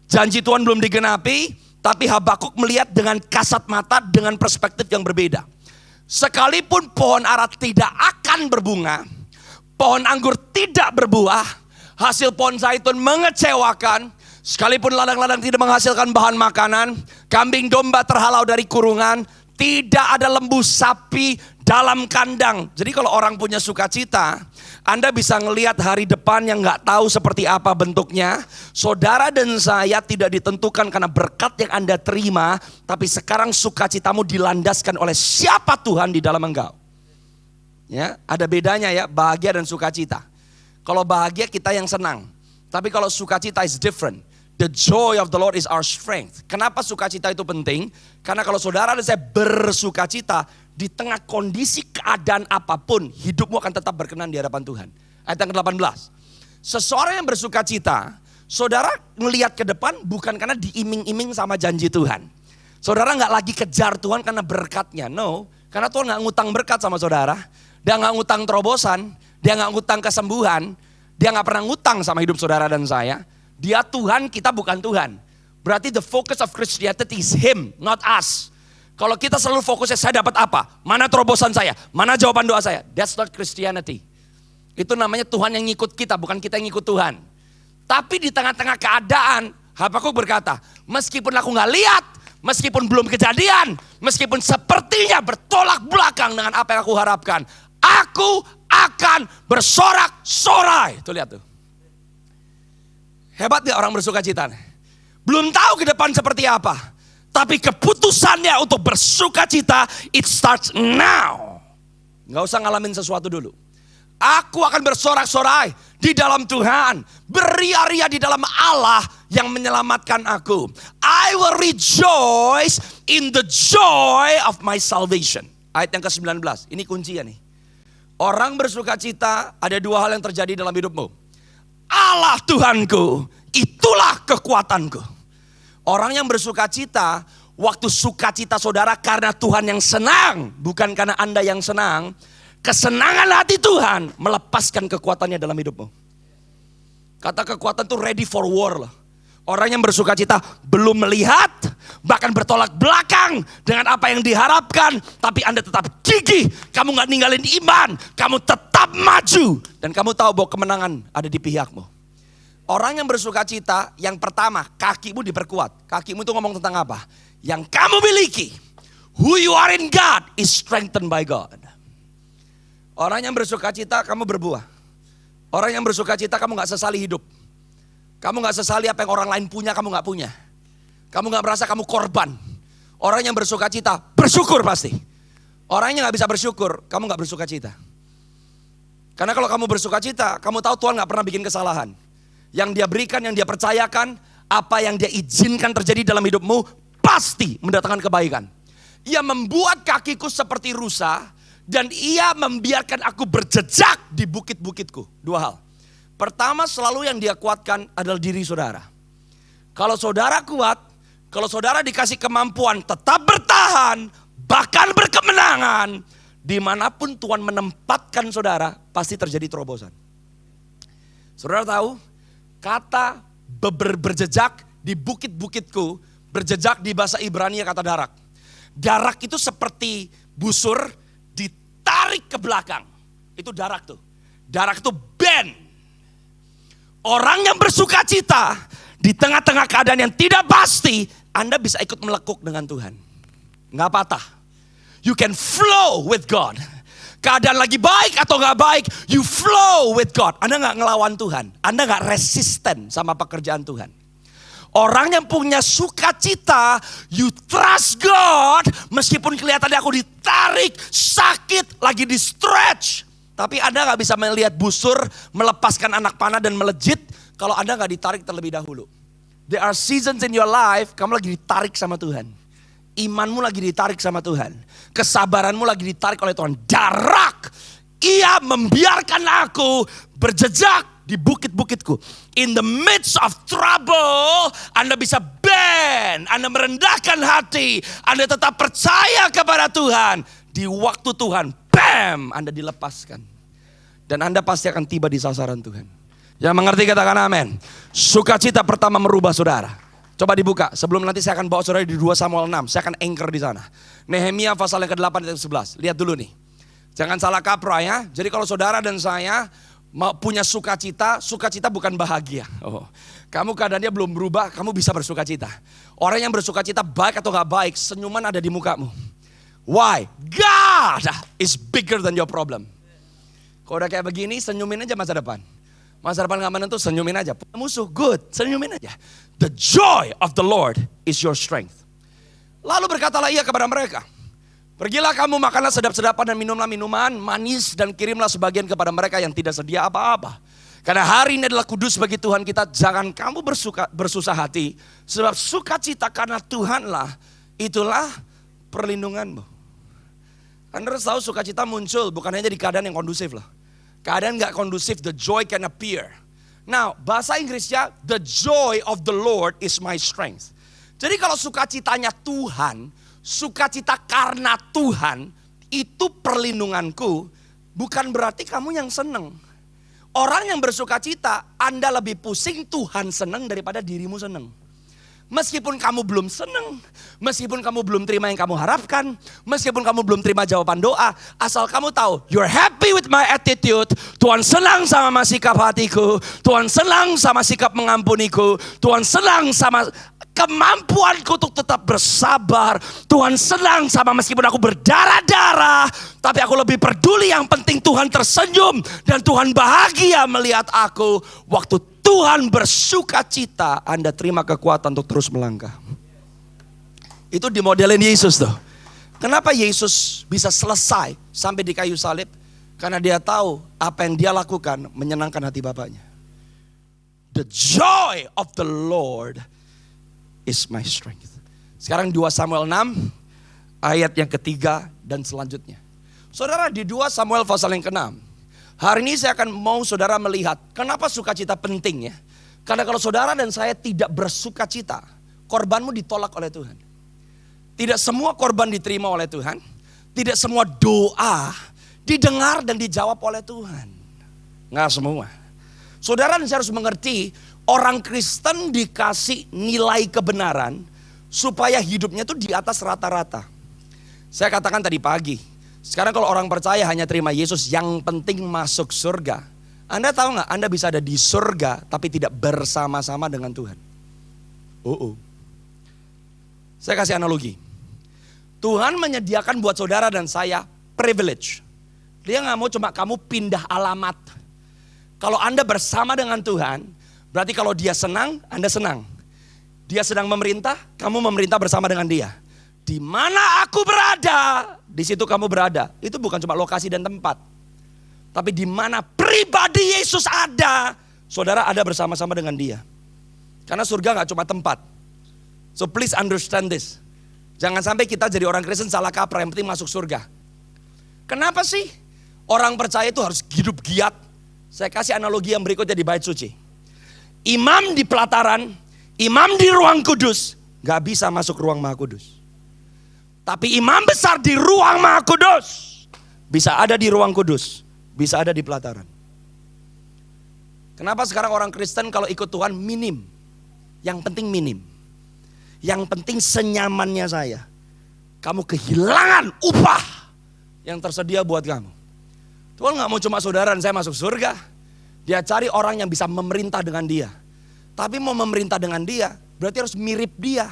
Janji Tuhan belum digenapi. Tapi Habakuk melihat dengan kasat mata, dengan perspektif yang berbeda. Sekalipun pohon ara tidak akan berbunga. Pohon anggur tidak berbuah. Hasil pohon zaitun mengecewakan. Sekalipun ladang-ladang tidak menghasilkan bahan makanan, kambing domba terhalau dari kurungan, tidak ada lembu sapi dalam kandang. Jadi kalau orang punya sukacita, Anda bisa ngelihat hari depan yang gak tahu seperti apa bentuknya. Saudara dan saya tidak ditentukan karena berkat yang Anda terima, tapi sekarang sukacitamu dilandaskan oleh siapa Tuhan di dalam engkau. Ya, ada bedanya ya, bahagia dan sukacita. Kalau bahagia kita yang senang, tapi kalau sukacita is different. The joy of the Lord is our strength. Kenapa sukacita itu penting? Karena kalau saudara dan saya bersukacita, di tengah kondisi keadaan apapun, hidupmu akan tetap berkenan di hadapan Tuhan. Ayat yang ke-18. Seseorang yang bersukacita, saudara ngelihat ke depan bukan karena diiming-iming sama janji Tuhan. Saudara gak lagi kejar Tuhan karena berkatnya. No, karena Tuhan gak ngutang berkat sama saudara. Dia gak ngutang terobosan, dia gak ngutang kesembuhan, dia gak pernah ngutang sama hidup saudara dan saya. Dia Tuhan, kita bukan Tuhan. Berarti the focus of Christianity is Him, not us. Kalau kita selalu fokusnya saya dapat apa? Mana terobosan saya? Mana jawaban doa saya? That's not Christianity. Itu namanya Tuhan yang ngikut kita, bukan kita yang ngikut Tuhan. Tapi di tengah-tengah keadaan, Habakuk berkata, meskipun aku gak lihat, meskipun belum kejadian, meskipun sepertinya bertolak belakang dengan apa yang aku harapkan, aku akan bersorak-sorai. Tuh lihat tuh. Hebat gak orang bersukacita? Belum tahu ke depan seperti apa. Tapi keputusannya untuk bersukacita, it starts now. Gak usah ngalamin sesuatu dulu. Aku akan bersorak-sorai di dalam Tuhan. Beria-ria di dalam Allah yang menyelamatkan aku. I will rejoice in the joy of my salvation. Ayat yang ke-19, ini kuncinya nih. Orang bersukacita, ada 2 hal yang terjadi dalam hidupmu. Allah Tuhanku, itulah kekuatanku. Orang yang bersukacita, waktu sukacita saudara karena Tuhan yang senang, bukan karena Anda yang senang. kesenangan hati Tuhan melepaskan kekuatannya dalam hidupmu. Kata kekuatan itu ready for war loh. Orang yang bersuka cita belum melihat, bahkan bertolak belakang dengan apa yang diharapkan. Tapi Anda tetap gigih, kamu gak ninggalin iman, kamu tetap maju. Dan kamu tahu bahwa kemenangan ada di pihakmu. Orang yang bersuka cita, yang pertama kakimu diperkuat. Kakimu itu ngomong tentang apa? Yang kamu miliki, who you are in God is strengthened by God. Orang yang bersuka cita kamu berbuah. Orang yang bersuka cita kamu gak sesali hidup. Kamu gak sesali apa yang orang lain punya, kamu gak punya. Kamu gak merasa kamu korban. Orang yang bersuka cita, bersyukur pasti. Orang yang gak bisa bersyukur, kamu gak bersuka cita. Karena kalau kamu bersuka cita, kamu tahu Tuhan gak pernah bikin kesalahan. Yang dia berikan, yang dia percayakan, apa yang dia izinkan terjadi dalam hidupmu, pasti mendatangkan kebaikan. Ia membuat kakiku seperti rusa, dan ia membiarkan aku berjejak di bukit-bukitku. Dua hal. Pertama, selalu yang dia kuatkan adalah diri saudara. Kalau saudara kuat, kalau saudara dikasih kemampuan tetap bertahan, bahkan berkemenangan, dimanapun Tuhan menempatkan saudara, pasti terjadi terobosan. Saudara tahu, kata berjejak di bukit-bukitku, berjejak di bahasa Ibrani kata darak. Darak itu seperti busur ditarik ke belakang. Itu darak tuh. Darak itu bend. Orang yang bersuka cita di tengah-tengah keadaan yang tidak pasti, Anda bisa ikut melekuk dengan Tuhan. Nggak patah. You can flow with God. Keadaan lagi baik atau nggak baik, you flow with God. Anda nggak ngelawan Tuhan. Anda nggak resisten sama pekerjaan Tuhan. Orang yang punya sukacita, you trust God, meskipun kelihatannya aku ditarik, sakit, lagi di stretch. Tapi Anda gak bisa melihat busur, melepaskan anak panah dan melejit kalau Anda gak ditarik terlebih dahulu. There are seasons in your life, kamu lagi ditarik sama Tuhan. Imanmu lagi ditarik sama Tuhan. Kesabaranmu lagi ditarik oleh Tuhan. Darak, ia membiarkan aku berjejak di bukit-bukitku. In the midst of trouble, Anda bisa bend, Anda merendahkan hati, Anda tetap percaya kepada Tuhan. Di waktu Tuhan, bam, Anda dilepaskan. Dan Anda pasti akan tiba di sasaran Tuhan. Yang mengerti katakan amin. Sukacita pertama merubah saudara. Coba dibuka, sebelum nanti saya akan bawa saudara di 2 Samuel 6. Saya akan anchor di sana. Nehemia pasal yang ke-8 ayat 11. Lihat dulu nih. Jangan salah kaprah ya. Jadi kalau saudara dan saya punya sukacita, sukacita bukan bahagia. Oh, kamu keadaannya belum berubah, kamu bisa bersukacita. Orang yang bersukacita baik atau gak baik, senyuman ada di mukamu. Why? God is bigger than your problem. Kalau udah kayak begini, senyumin aja masa depan. Masa depan gak menentu, senyumin aja. Musuh, good, senyumin aja. The joy of the Lord is your strength. Lalu berkatalah ia kepada mereka, pergilah kamu makanlah sedap-sedapan dan minumlah minuman manis dan kirimlah sebagian kepada mereka yang tidak sedia apa-apa. Karena hari ini adalah kudus bagi Tuhan kita, jangan kamu bersusah hati. Sebab sukacita karena Tuhanlah, itulah perlindunganmu. Anda harus tahu sukacita muncul bukan hanya di keadaan yang kondusif loh. Keadaan gak kondusif, the joy can appear. Now, bahasa Inggrisnya, the joy of the Lord is my strength. Jadi kalau sukacitanya Tuhan, sukacita karena Tuhan, itu perlindunganku, bukan berarti kamu yang seneng. Orang yang bersukacita, Anda lebih pusing Tuhan seneng daripada dirimu seneng. Meskipun kamu belum seneng, meskipun kamu belum terima yang kamu harapkan, meskipun kamu belum terima jawaban doa, asal kamu tahu, you're happy with my attitude, Tuhan senang sama sikap hatiku, Tuhan senang sama sikap mengampuniku, Tuhan senang sama kemampuanku untuk tetap bersabar, Tuhan senang sama meskipun aku berdarah-darah, tapi aku lebih peduli yang penting Tuhan tersenyum dan Tuhan bahagia melihat aku. Waktu Tuhan bersuka cita, Anda terima kekuatan untuk terus melangkah. Itu dimodelin Yesus tuh. Kenapa Yesus bisa selesai sampai di kayu salib? Karena dia tahu apa yang dia lakukan menyenangkan hati Bapaknya. The joy of the Lord is my strength. Sekarang 2 Samuel 6 ayat yang ketiga dan selanjutnya. Saudara, di 2 Samuel pasal yang ke-6. Hari ini saya akan mau saudara melihat kenapa sukacita penting ya. Karena kalau saudara dan saya tidak bersukacita, korbanmu ditolak oleh Tuhan. Tidak semua korban diterima oleh Tuhan. Tidak semua doa didengar dan dijawab oleh Tuhan. Nggak semua. Saudara dan saya harus mengerti, orang Kristen dikasih nilai kebenaran supaya hidupnya tuh di atas rata-rata. Saya katakan tadi pagi, sekarang kalau orang percaya hanya terima Yesus, yang penting masuk surga. Anda tahu nggak, Anda bisa ada di surga tapi tidak bersama-sama dengan Tuhan. Saya kasih analogi. Tuhan menyediakan buat saudara dan saya privilege. Dia nggak mau cuma kamu pindah alamat. Kalau Anda bersama dengan Tuhan, berarti kalau dia senang, Anda senang. Dia sedang memerintah, kamu memerintah bersama dengan dia. Di mana aku berada, di situ kamu berada. Itu bukan cuma lokasi dan tempat. Tapi di mana pribadi Yesus ada, saudara ada bersama-sama dengan dia. Karena surga nggak cuma tempat. So please understand this. Jangan sampai kita jadi orang Kristen salah kaprah, yang penting masuk surga. Kenapa sih orang percaya itu harus hidup giat? Saya kasih analogi yang berikutnya di bait suci. Imam di pelataran, imam di ruang kudus, gak bisa masuk ruang maha kudus. Tapi imam besar di ruang maha kudus, bisa ada di ruang kudus, bisa ada di pelataran. Kenapa sekarang orang Kristen kalau ikut Tuhan minim? Yang penting minim. Yang penting senyamannya saya. Kamu kehilangan upah yang tersedia buat kamu. Tuhan gak mau cuma saudara dan saya masuk surga. Dia cari orang yang bisa memerintah dengan dia. Tapi mau memerintah dengan dia, berarti harus mirip dia.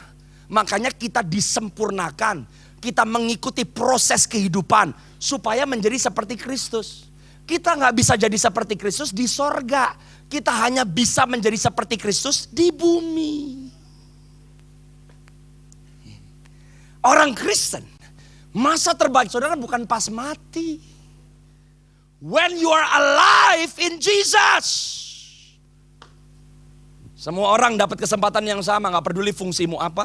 Makanya kita disempurnakan. Kita mengikuti proses kehidupan supaya menjadi seperti Kristus. Kita gak bisa jadi seperti Kristus di sorga. Kita hanya bisa menjadi seperti Kristus di bumi. Orang Kristen, masa terbaik saudara bukan pas mati. When you are alive in Jesus. Semua orang dapat kesempatan yang sama, gak peduli fungsimu apa,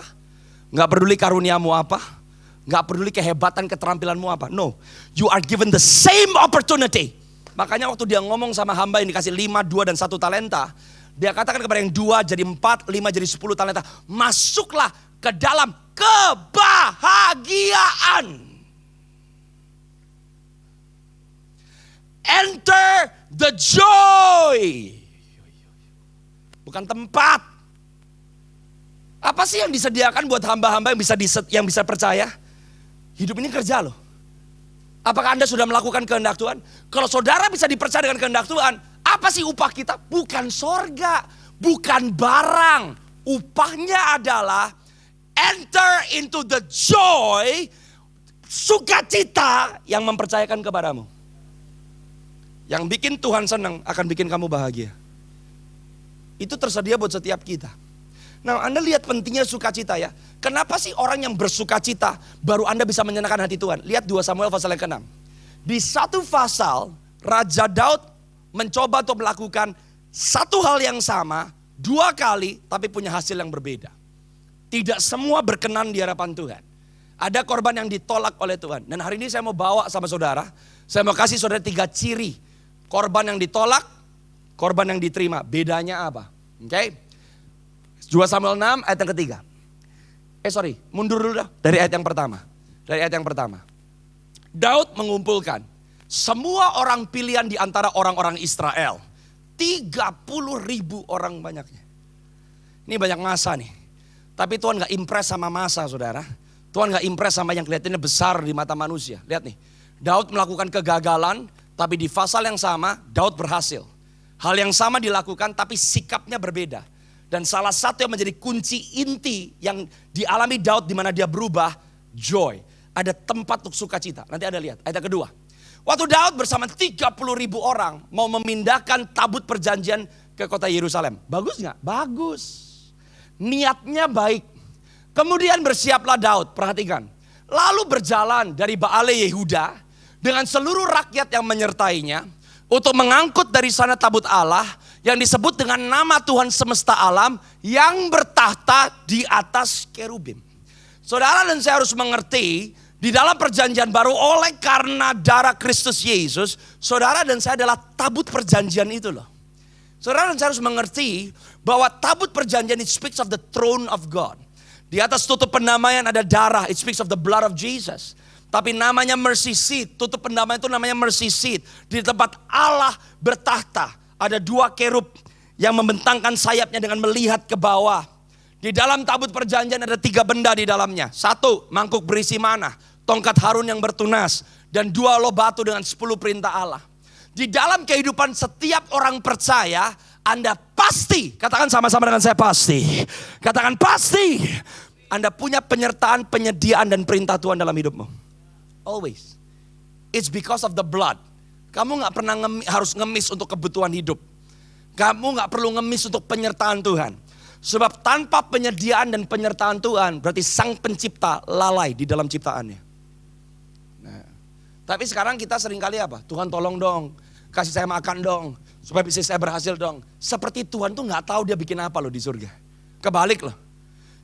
gak peduli karuniamu apa, gak peduli kehebatan keterampilanmu apa. No, you are given the same opportunity. Makanya waktu dia ngomong sama hamba yang dikasih 5, 2 dan 1 talenta, dia katakan kepada yang 2 jadi 4, 5 jadi 10 talenta, masuklah ke dalam kebahagiaan. Enter the joy. Bukan tempat. Apa sih yang disediakan buat hamba-hamba yang bisa percaya? Hidup ini kerja loh. Apakah Anda sudah melakukan kehendak Tuhan? Kalau saudara bisa dipercaya dengan kehendak Tuhan, apa sih upah kita? Bukan sorga, bukan barang. Upahnya adalah enter into the joy, sukacita yang mempercayakan kepadamu. Yang bikin Tuhan senang akan bikin kamu bahagia. Itu tersedia buat setiap kita. Nah, Anda lihat pentingnya sukacita ya. Kenapa sih orang yang bersukacita baru Anda bisa menyenangkan hati Tuhan? Lihat 2 Samuel pasal yang ke-6. Di satu pasal, Raja Daud mencoba untuk melakukan satu hal yang sama 2 kali tapi punya hasil yang berbeda. Tidak semua berkenan di hadapan Tuhan. Ada korban yang ditolak oleh Tuhan. Dan hari ini saya mau bawa sama saudara. Saya mau kasih saudara 3 ciri. Korban yang ditolak, korban yang diterima. Bedanya apa? Oke. 2 Samuel 6 ayat yang ketiga. Mundur dulu dah. Dari ayat yang pertama. Daud mengumpulkan semua orang pilihan di antara orang-orang Israel. 30.000 orang banyaknya. Ini banyak masa nih. Tapi Tuhan gak impress sama masa saudara. Tuhan gak impress sama yang kelihatannya besar di mata manusia. Lihat nih. Daud melakukan kegagalan. Tapi di pasal yang sama Daud berhasil. Hal yang sama dilakukan tapi sikapnya berbeda. Dan salah satu yang menjadi kunci inti yang dialami Daud di mana dia berubah, joy. Ada tempat untuk sukacita. Nanti Anda lihat ayat kedua. Waktu Daud bersama 30.000 orang mau memindahkan tabut perjanjian ke kota Yerusalem. Bagus gak? Bagus. Niatnya baik. Kemudian bersiaplah Daud, perhatikan. Lalu berjalan dari Baale Yehuda dengan seluruh rakyat yang menyertainya untuk mengangkut dari sana tabut Allah yang disebut dengan nama Tuhan semesta alam yang bertahta di atas kerubim. Saudara dan saya harus mengerti di dalam perjanjian baru oleh karena darah Kristus Yesus, saudara dan saya adalah tabut perjanjian itu loh. Saudara dan saya harus mengerti bahwa tabut perjanjian it speaks of the throne of God. Di atas tutup pendamaian ada darah, it speaks of the blood of Jesus. Tapi namanya mercy seat, tutup pendamaian itu namanya mercy seat. Di tempat Allah bertahta, ada 2 kerub yang membentangkan sayapnya dengan melihat ke bawah. Di dalam tabut perjanjian ada 3 benda di dalamnya. 1, mangkuk berisi manah, tongkat Harun yang bertunas, dan 2 loh batu dengan 10 perintah Allah. Di dalam kehidupan setiap orang percaya, Anda pasti, katakan sama-sama dengan saya pasti. Katakan pasti, Anda punya penyertaan, penyediaan dan perintah Tuhan dalam hidupmu. Always. It's because of the blood. Kamu gak pernah harus ngemis untuk kebutuhan hidup. Kamu gak perlu ngemis untuk penyertaan Tuhan. Sebab tanpa penyediaan dan penyertaan Tuhan, berarti sang pencipta lalai di dalam ciptaannya. Nah, tapi sekarang kita seringkali apa? Tuhan tolong dong, kasih saya makan dong, supaya bisnis saya berhasil dong. Seperti Tuhan tuh gak tahu dia bikin apa loh di surga. Kebalik loh.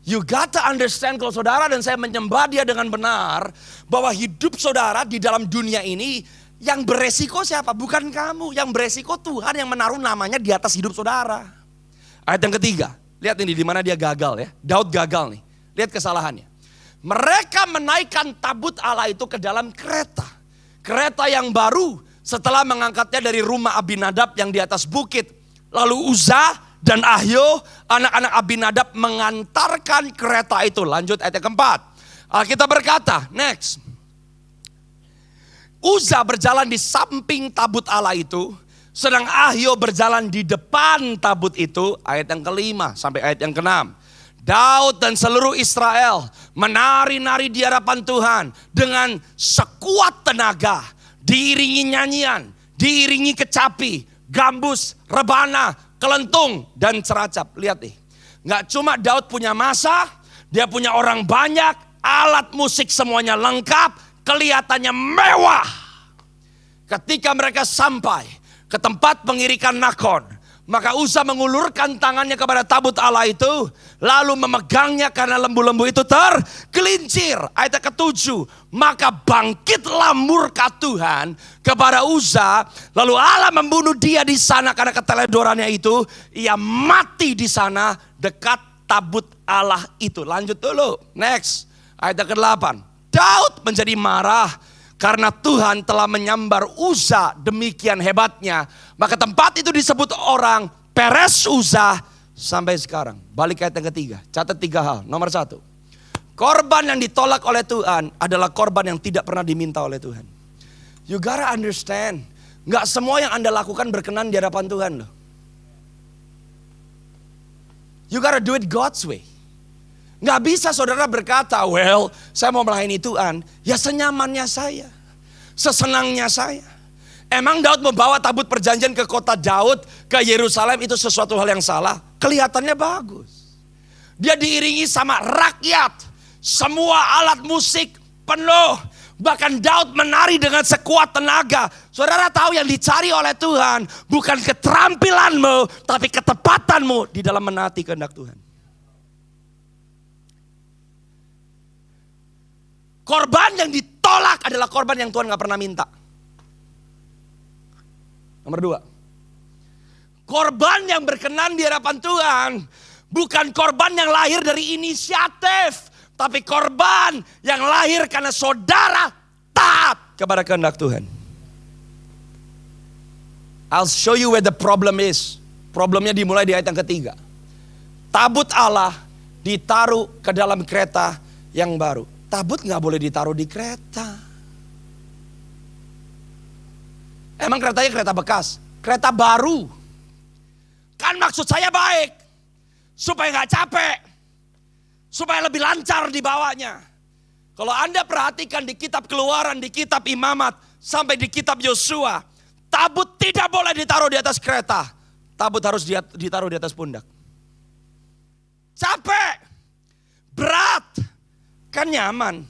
You got to understand kalau saudara dan saya menyembah dia dengan benar, bahwa hidup saudara di dalam dunia ini yang beresiko siapa? Bukan kamu. Yang beresiko Tuhan yang menaruh namanya di atas hidup saudara. Ayat yang ketiga, lihat ini di mana dia gagal ya. Daud gagal nih. Lihat kesalahannya. Mereka menaikkan tabut Allah itu ke dalam kereta. Kereta yang baru setelah mengangkatnya dari rumah Abinadab yang di atas bukit. Lalu Uzzah dan Ahio, anak-anak Abinadab mengantarkan kereta itu. Lanjut ayat yang keempat. Alkitab berkata, next. Uzzah berjalan di samping tabut Allah itu, sedang Ahio berjalan di depan tabut itu. Ayat yang kelima sampai ayat yang keenam. Daud dan seluruh Israel menari-nari di hadapan Tuhan dengan sekuat tenaga. Diiringi nyanyian, diiringi kecapi, gambus, rebana, kelentung dan ceracap. Lihat nih, gak cuma Daud punya masa, dia punya orang banyak, alat musik semuanya lengkap, kelihatannya mewah. Ketika mereka sampai ke tempat pengirikan Nakon, maka Uzzah mengulurkan tangannya kepada tabut Allah itu, lalu memegangnya karena lembu-lembu itu tergelincir. Ayat ke-7, maka bangkitlah murka Tuhan kepada Uzzah, lalu Allah membunuh dia di sana karena keteledorannya itu. Ia mati di sana dekat tabut Allah itu. Lanjut dulu, next, ayat ke-8. Daud menjadi marah karena Tuhan telah menyambar Uzzah demikian hebatnya. Maka tempat itu disebut orang Peres Uzzah sampai sekarang. Balik ayat yang ketiga. Catat 3 hal. Nomor 1. Korban yang ditolak oleh Tuhan adalah korban yang tidak pernah diminta oleh Tuhan. You gotta understand. Gak semua yang Anda lakukan berkenan di hadapan Tuhan loh. You gotta do it God's way. Gak bisa saudara berkata, well saya mau melayani Tuhan, ya senyamannya saya, sesenangnya saya. Emang Daud membawa tabut perjanjian ke kota Daud, ke Yerusalem itu sesuatu hal yang salah? Kelihatannya bagus. Dia diiringi sama rakyat, semua alat musik penuh. Bahkan Daud menari dengan sekuat tenaga. Saudara tahu yang dicari oleh Tuhan bukan keterampilanmu, tapi ketepatanmu di dalam menaati kehendak Tuhan. Korban yang ditolak adalah korban yang Tuhan gak pernah minta. Nomor 2. Korban yang berkenan di hadapan Tuhan bukan korban yang lahir dari inisiatif, tapi korban yang lahir karena saudara taat kepada kehendak Tuhan. I'll show you where the problem is. Problemnya dimulai di ayat yang ketiga. Tabut Allah ditaruh ke dalam kereta yang baru. Tabut gak boleh ditaruh di kereta. Emang keretanya kereta bekas? Kereta baru. Kan maksud saya baik. Supaya gak capek. Supaya lebih lancar dibawanya. Kalau Anda perhatikan di kitab Keluaran, di kitab Imamat, sampai di kitab Yosua. Tabut tidak boleh ditaruh di atas kereta. Tabut harus ditaruh di atas pundak. Capek. Berat. Kan nyaman,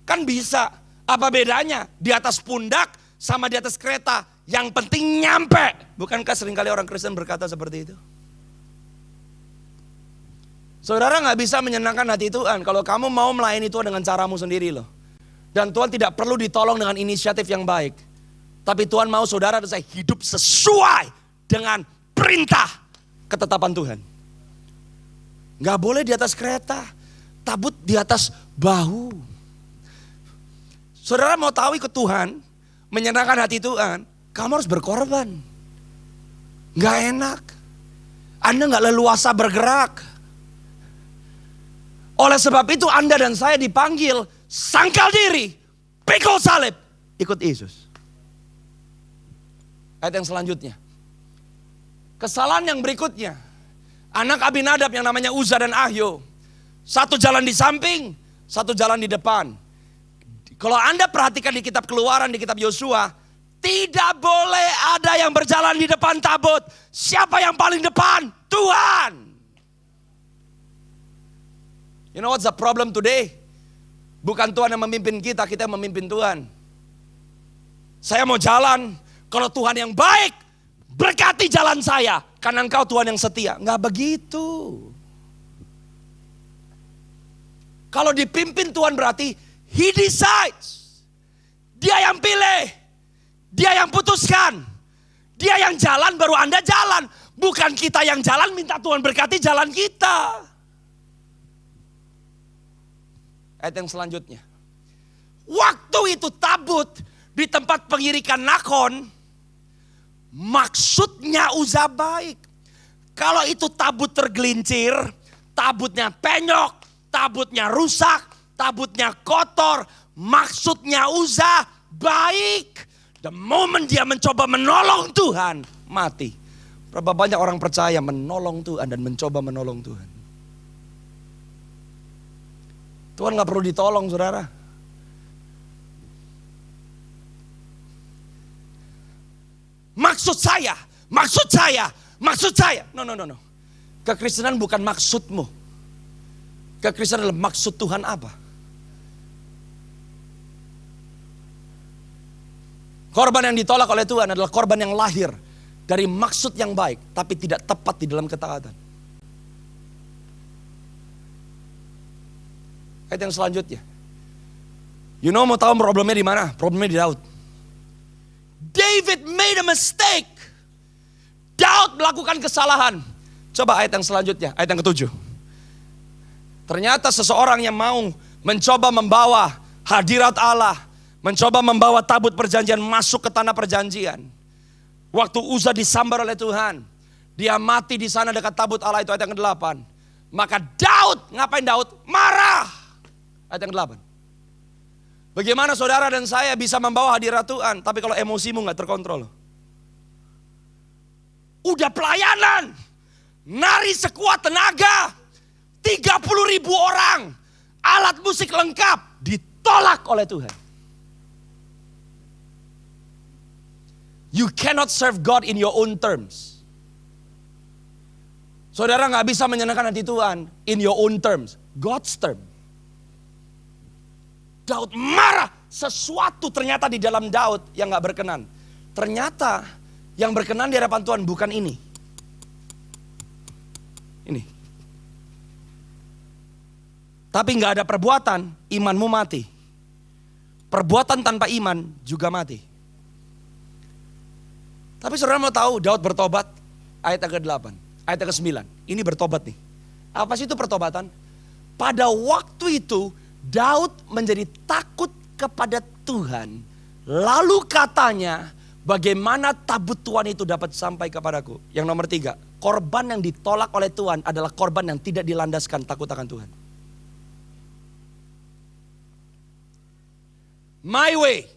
kan bisa. Apa bedanya di atas pundak sama di atas kereta? Yang penting nyampe. Bukankah seringkali orang Kristen berkata seperti itu? Saudara gak bisa menyenangkan hati Tuhan kalau kamu mau melayani Tuhan dengan caramu sendiri loh. Dan Tuhan tidak perlu ditolong dengan inisiatif yang baik. Tapi Tuhan mau saudara dan saya hidup sesuai dengan perintah ketetapan Tuhan. Gak boleh di atas kereta. Tabut di atas bahu. Saudara mau tahu ikut Tuhan, menyenangkan hati Tuhan, kamu harus berkorban. Gak enak. Anda gak leluasa bergerak. Oleh sebab itu Anda dan saya dipanggil, sangkal diri, pikul salib, ikut Yesus. Ayat yang selanjutnya. Kesalahan yang berikutnya. Anak Abinadab yang namanya Uza dan Ahyo. Satu jalan di samping, satu jalan di depan. Kalau Anda perhatikan di kitab Keluaran, di kitab Yosua, tidak boleh ada yang berjalan di depan tabut. Siapa yang paling depan? Tuhan. You know what's the problem today? Bukan Tuhan yang memimpin kita, kita yang memimpin Tuhan. Saya mau jalan, kalau Tuhan yang baik, berkati jalan saya. Karena engkau Tuhan yang setia. Nggak begitu. Kalau dipimpin Tuhan berarti He decides. Dia yang pilih. Dia yang putuskan. Dia yang jalan baru Anda jalan. Bukan kita yang jalan minta Tuhan berkati jalan kita. Ayat yang selanjutnya. Waktu itu tabut di tempat pengirikan Nakon. Maksudnya Uza baik. Kalau itu tabut tergelincir, tabutnya penyok, tabutnya rusak, tabutnya kotor, maksudnya Uza baik. The moment dia mencoba menolong Tuhan, mati. Berapa banyak orang percaya menolong Tuhan dan mencoba menolong Tuhan. Tuhan gak perlu ditolong, saudara. Maksud saya. No. Kekristenan bukan maksudmu. Kekristenan adalah maksud Tuhan apa? Korban yang ditolak oleh Tuhan adalah korban yang lahir dari maksud yang baik, tapi tidak tepat di dalam ketaatan. Ayat yang selanjutnya. You know mau tahu problemnya di mana? Problemnya di Daud. David made a mistake. Daud melakukan kesalahan. Coba ayat yang selanjutnya, ayat yang ke-7. Ternyata seseorang yang mau mencoba membawa hadirat Allah, mencoba membawa tabut perjanjian masuk ke tanah perjanjian. Waktu Uza disambar oleh Tuhan, dia mati di sana dekat tabut Allah, itu ayat yang ke-8. Maka Daud, ngapain Daud? Marah. Ayat yang ke-8. Bagaimana saudara dan saya bisa membawa hadirat Tuhan, tapi kalau emosimu gak terkontrol? Udah pelayanan, nari sekuat tenaga, 30.000 orang, alat musik lengkap, ditolak oleh Tuhan. You cannot serve God in your own terms. Saudara gak bisa menyenangkan hati Tuhan in your own terms, God's term. Daud marah, sesuatu ternyata di dalam Daud yang gak berkenan. Ternyata yang berkenan di hadapan Tuhan bukan ini. Ini. Tapi gak ada perbuatan, imanmu mati. Perbuatan tanpa iman juga mati. Tapi saudara mau tahu Daud bertobat, ayat ke-8, ayat ke-9. Ini bertobat nih. Apa sih itu pertobatan? Pada waktu itu Daud menjadi takut kepada Tuhan. Lalu katanya, bagaimana tabut Tuhan itu dapat sampai kepadaku? Yang nomor 3, korban yang ditolak oleh Tuhan adalah korban yang tidak dilandaskan takut akan Tuhan. My way.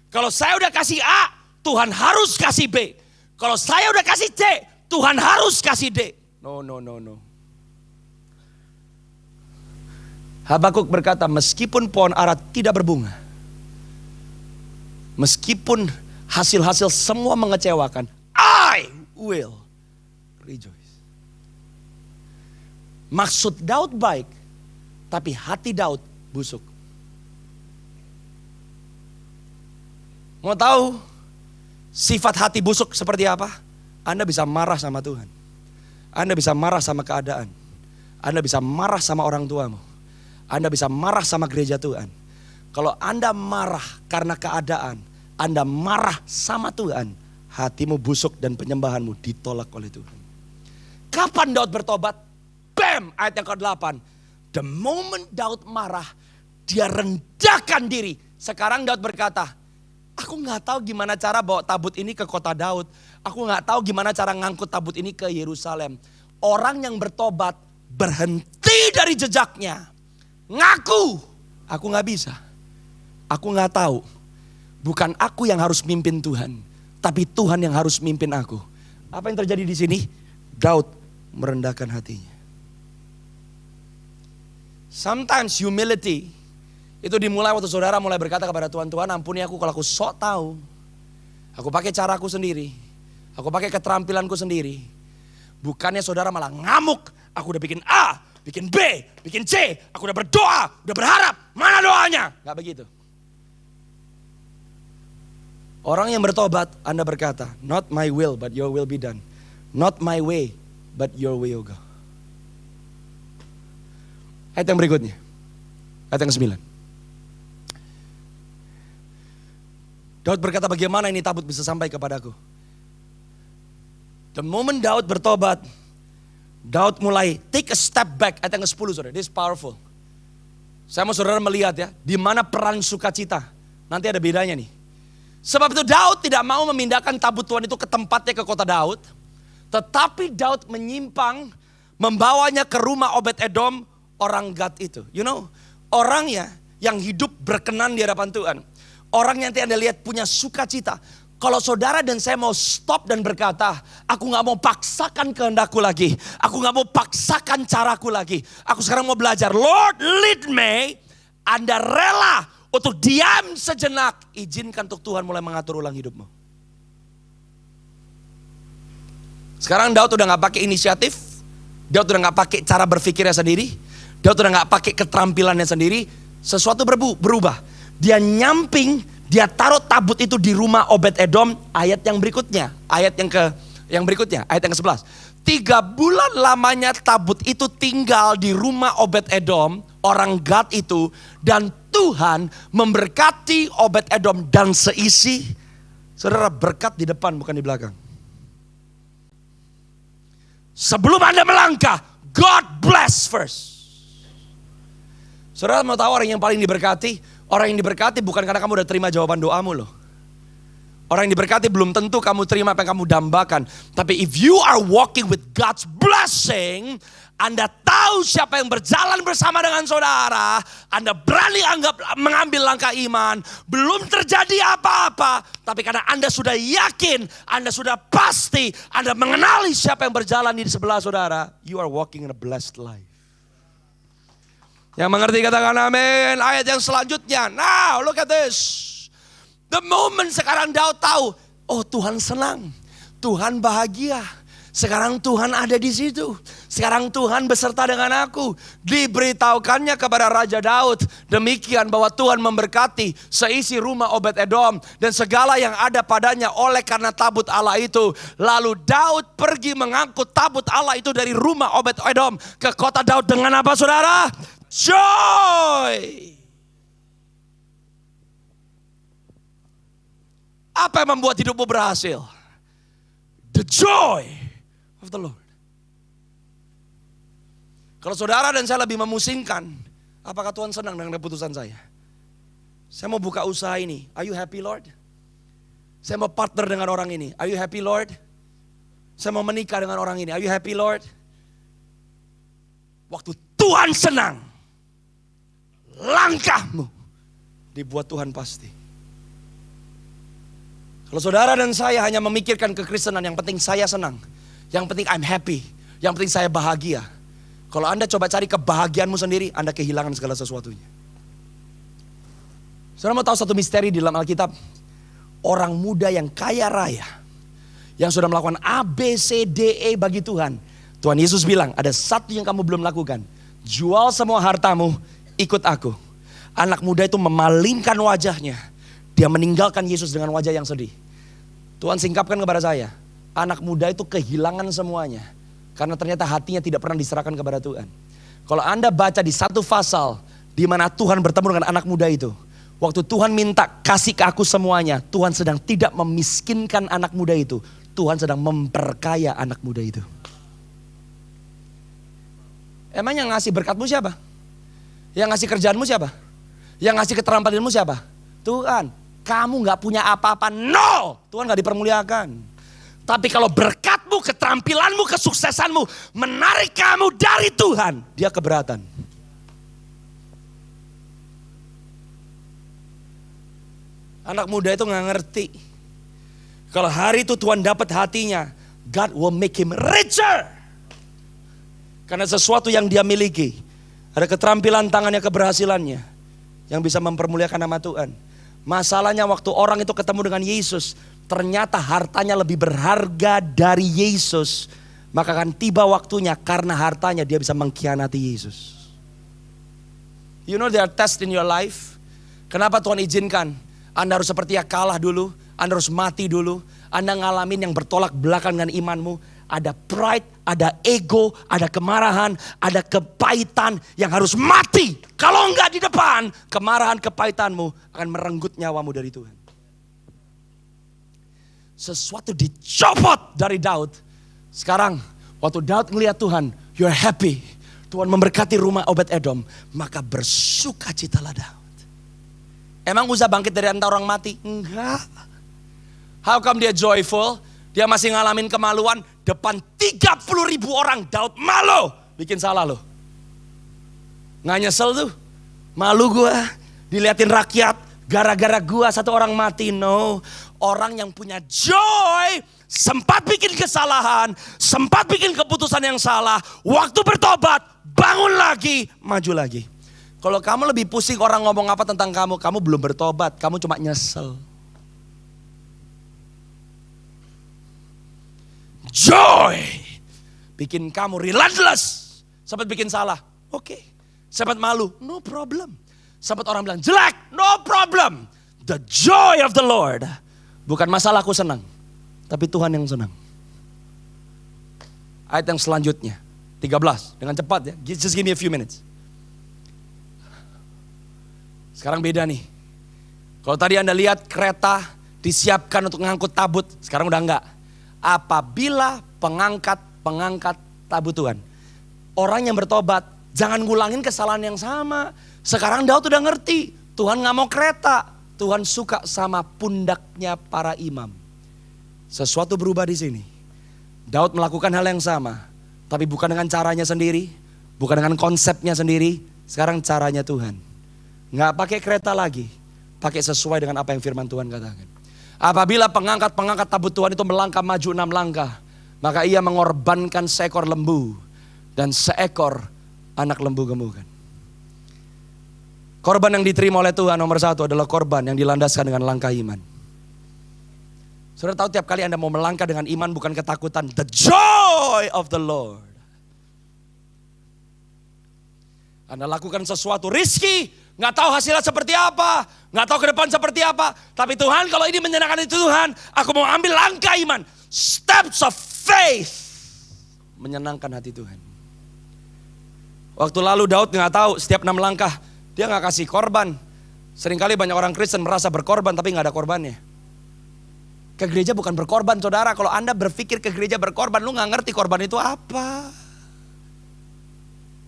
Kalau saya udah kasih A, Tuhan harus kasih B. Kalau saya udah kasih C, Tuhan harus kasih D. No. Habakuk berkata, meskipun pohon ara tidak berbunga, meskipun hasil-hasil semua mengecewakan, I will rejoice. Maksud Daud baik, tapi hati Daud busuk. Mau tahu sifat hati busuk seperti apa? Anda bisa marah sama Tuhan. Anda bisa marah sama keadaan. Anda bisa marah sama orang tuamu. Anda bisa marah sama gereja Tuhan. Kalau Anda marah karena keadaan, Anda marah sama Tuhan, hatimu busuk dan penyembahanmu ditolak oleh Tuhan. Kapan Daud bertobat? Bam! Ayat yang ke-8. The moment Daud marah, dia rendahkan diri Sekarang Daud berkata, aku nggak tahu gimana cara bawa tabut ini ke kota Daud. Aku nggak tahu gimana cara ngangkut tabut ini ke Yerusalem. Orang yang bertobat berhenti dari jejaknya. Ngaku, aku nggak bisa. Aku nggak tahu. Bukan aku yang harus mimpin Tuhan, tapi Tuhan yang harus mimpin aku. Apa yang terjadi di sini? Daud merendahkan hatinya. Sometimes humility itu dimulai waktu saudara mulai berkata kepada Tuhan, Tuhan ampuni aku kalau aku sok tahu. Aku pakai caraku sendiri. Aku pakai keterampilanku sendiri. Bukannya saudara malah ngamuk. Aku udah bikin A, bikin B, bikin C. Aku udah berdoa, udah berharap. Mana doanya? Gak begitu. Orang yang bertobat, Anda berkata, not my will but your will be done. Not my way but your way, O God. Ayat yang berikutnya. Ayat yang ke-9. Daud berkata, bagaimana ini tabut bisa sampai kepadaku? The moment Daud bertobat, Daud mulai take a step back. Ayat yang ke-10 saudara, this is powerful. Saya mau saudara melihat ya, di mana peran sukacita. Nanti ada bedanya nih. Sebab itu Daud tidak mau memindahkan tabut Tuhan itu ke tempatnya ke kota Daud. Tetapi Daud menyimpang, membawanya ke rumah Obed-Edom, orang Gad itu. You know, orangnya yang hidup berkenan di hadapan Tuhan. Orang yang nanti Anda lihat punya sukacita. Kalau saudara dan saya mau stop dan berkata, aku gak mau paksakan kehendakku lagi. Aku gak mau paksakan caraku lagi. Aku sekarang mau belajar, Lord lead me. Anda rela untuk diam sejenak. Izinkan untuk Tuhan mulai mengatur ulang hidupmu. Sekarang Daud udah gak pakai inisiatif. Daud udah gak pakai cara berpikirnya sendiri. Daud udah gak pakai keterampilannya sendiri. Sesuatu berubah. Dia nyamping, dia taruh tabut itu di rumah Obed-Edom. Ayat yang berikutnya, ayat yang berikutnya, ayat yang ke-11. 3 bulan lamanya tabut itu tinggal di rumah Obed-Edom, orang Gad itu. Dan Tuhan memberkati Obed-Edom dan seisi. Saudara, berkat di depan bukan di belakang. Sebelum Anda melangkah, God bless first. Saudara mau tahu orang yang paling diberkati? Orang yang diberkati bukan karena kamu udah terima jawaban doamu loh. Orang yang diberkati belum tentu kamu terima apa yang kamu dambakan. Tapi if you are walking with God's blessing, Anda tahu siapa yang berjalan bersama dengan saudara. Anda berani mengambil langkah iman. Belum terjadi apa-apa. Tapi karena Anda sudah yakin, Anda sudah pasti, Anda mengenali siapa yang berjalan di sebelah saudara. You are walking in a blessed life. Yang mengerti katakan amin. Ayat yang selanjutnya. Now look at this. The moment sekarang Daud tahu. Oh Tuhan senang. Tuhan bahagia. Sekarang Tuhan ada di situ. Sekarang Tuhan beserta dengan aku. Diberitahukannya kepada Raja Daud. Demikian bahwa Tuhan memberkati seisi rumah Obed-Edom. Dan segala yang ada padanya oleh karena tabut Allah itu. Lalu Daud pergi mengangkut tabut Allah itu dari rumah Obed-Edom ke kota Daud dengan apa saudara? Joy. Apa yang membuat hidupmu berhasil? The joy of the Lord. Kalau saudara dan saya lebih memusingkan, apakah Tuhan senang dengan keputusan saya? Saya mau buka usaha ini. Are you happy Lord? Saya mau partner dengan orang ini. Are you happy Lord? Saya mau menikah dengan orang ini. Are you happy Lord? Waktu Tuhan senang, langkahmu dibuat Tuhan pasti. Kalau saudara dan saya hanya memikirkan kekristenan, yang penting saya senang, yang penting I'm happy, yang penting saya bahagia. Kalau Anda coba cari kebahagiaanmu sendiri, Anda kehilangan segala sesuatunya. Saudara mau tahu satu misteri di dalam Alkitab? Orang muda yang kaya raya, yang sudah melakukan A, B, C, D, E bagi Tuhan. Tuhan Yesus bilang, ada satu yang kamu belum lakukan. Jual semua hartamu, ikut aku. Anak muda itu memalingkan wajahnya. Dia meninggalkan Yesus dengan wajah yang sedih. Tuhan singkapkan kepada saya, anak muda itu kehilangan semuanya. Karena ternyata hatinya tidak pernah diserahkan kepada Tuhan. Kalau Anda baca di satu pasal, di mana Tuhan bertemu dengan anak muda itu. Waktu Tuhan minta kasih ke aku semuanya, Tuhan sedang tidak memiskinkan anak muda itu. Tuhan sedang memperkaya anak muda itu. Emang yang ngasih berkatmu siapa? Yang ngasih kerjaanmu siapa? Yang ngasih keterampilanmu siapa? Tuhan, kamu gak punya apa-apa. No, Tuhan gak dipermuliakan. Tapi kalau berkatmu, keterampilanmu, kesuksesanmu menarik kamu dari Tuhan, dia keberatan. Anak muda itu gak ngerti. Kalau hari itu Tuhan dapat hatinya, God will make him richer. Karena sesuatu yang dia miliki, ada keterampilan tangannya, keberhasilannya, yang bisa mempermuliakan nama Tuhan. Masalahnya waktu orang itu ketemu dengan Yesus, ternyata hartanya lebih berharga dari Yesus. Maka akan tiba waktunya karena hartanya dia bisa mengkhianati Yesus. You know there are tests in your life. Kenapa Tuhan izinkan? Anda harus seperti ya kalah dulu, Anda harus mati dulu, Anda ngalamin yang bertolak belakang dengan imanmu. Ada pride, ada ego, ada kemarahan, ada kepahitan yang harus mati. Kalau enggak di depan, kemarahan kepahitanmu akan merenggut nyawamu dari Tuhan. Sesuatu dicopot dari Daud. Sekarang waktu Daud ngelihat Tuhan, you're happy. Tuhan memberkati rumah Obed-Edom, maka bersukacitalah Daud. Emang Uza bangkit dari antara orang mati? Enggak. How come dia joyful? Dia masih ngalamin kemaluan depan 30.000 orang. Daud malu. Bikin salah loh. Nggak nyesel tuh. Malu gua. Diliatin rakyat. Gara-gara gua satu orang mati. No. Orang yang punya joy. Sempat bikin kesalahan. Sempat bikin keputusan yang salah. Waktu bertobat. Bangun lagi. Maju lagi. Kalau kamu lebih pusing orang ngomong apa tentang kamu. Kamu belum bertobat. Kamu cuma nyesel. Joy. Bikin kamu relentless. Sempat bikin salah. Oke. Sempat malu. No problem. Sempat orang bilang jelek. No problem. The joy of the Lord. Bukan masalah aku senang. Tapi Tuhan yang senang. Ayat yang selanjutnya. 13. Dengan cepat ya. Just give me a few minutes. Sekarang beda nih. Kalau tadi Anda lihat kereta disiapkan untuk mengangkut tabut. Sekarang udah enggak. Apabila pengangkat tabut Tuhan. Orang yang bertobat jangan ngulangin kesalahan yang sama. Sekarang Daud udah ngerti. Tuhan gak mau kereta. Tuhan suka sama pundaknya para imam. Sesuatu berubah di sini. Daud melakukan hal yang sama. Tapi bukan dengan caranya sendiri. Bukan dengan konsepnya sendiri. Sekarang caranya Tuhan. Nggak pakai kereta lagi. Pakai sesuai dengan apa yang firman Tuhan katakan. Apabila pengangkat tabut Tuhan itu melangkah maju 6 langkah. Maka ia mengorbankan seekor lembu. Dan seekor anak lembu gemukan. Korban yang diterima oleh Tuhan nomor 1 adalah korban yang dilandaskan dengan langkah iman. Saudara tahu tiap kali Anda mau melangkah dengan iman bukan ketakutan. The joy of the Lord. Anda lakukan sesuatu risky. Gak tahu hasilnya seperti apa. Gak tahu ke depan seperti apa. Tapi Tuhan kalau ini menyenangkan itu Tuhan. Aku mau ambil langkah iman. Steps of faith. Menyenangkan hati Tuhan. Waktu lalu Daud gak tahu setiap 6 langkah. Dia gak kasih korban. Seringkali banyak orang Kristen merasa berkorban tapi gak ada korbannya. Ke gereja bukan berkorban saudara. Kalau Anda berpikir ke gereja berkorban. Lu gak ngerti korban itu apa.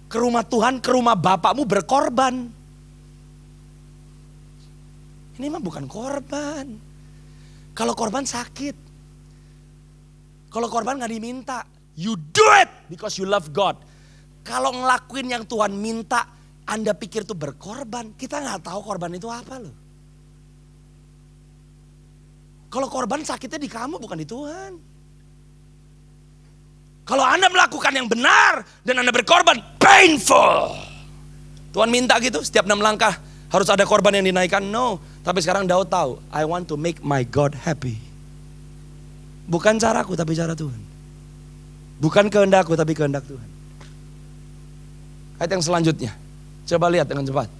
Ke rumah Tuhan, ke rumah bapakmu berkorban. Ini mah bukan korban. Kalau korban sakit. Kalau korban gak diminta. You do it because you love God. Kalau ngelakuin yang Tuhan minta, Anda pikir itu berkorban. Kita gak tahu korban itu apa loh. Kalau korban sakitnya di kamu bukan di Tuhan. Kalau Anda melakukan yang benar dan Anda berkorban, painful. Tuhan minta gitu setiap 6 langkah harus ada korban yang dinaikkan. No. Tapi sekarang Daud tahu, I want to make my God happy. Bukan caraku tapi cara Tuhan. Bukan kehendakku tapi kehendak Tuhan. Ayat yang selanjutnya. Coba lihat dengan cepat.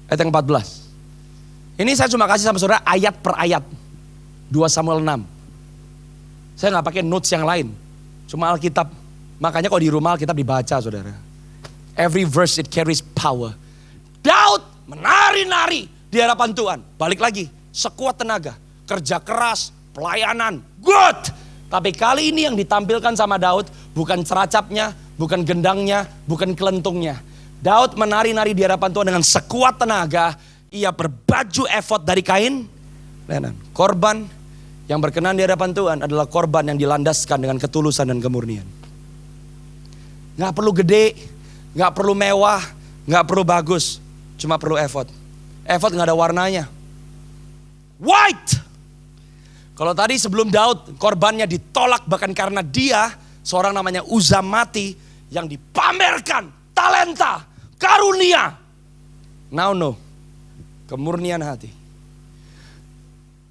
Ayat yang 14. Ini saya cuma kasih sama saudara ayat per ayat. 2 Samuel 6. Saya gak pakai notes yang lain. Cuma Alkitab. Makanya kalau di rumah Alkitab dibaca saudara. Every verse it carries power. Daud menari-nari di hadapan Tuhan. Balik lagi, sekuat tenaga, kerja keras, pelayanan, good. Tapi kali ini yang ditampilkan sama Daud bukan ceracapnya, bukan gendangnya, bukan kelentungnya. Daud menari-nari di hadapan Tuhan dengan sekuat tenaga. ia berbaju efod dari kain lenan. Korban yang berkenan di hadapan Tuhan adalah korban yang dilandaskan dengan ketulusan dan kemurnian. Gak perlu gede, gak perlu mewah, gak perlu bagus, cuma perlu efod. Efod gak ada warnanya. White. Kalau tadi sebelum Daud korbannya ditolak bahkan karena dia seorang namanya Uzam mati yang dipamerkan talenta, karunia. Now no, kemurnian hati.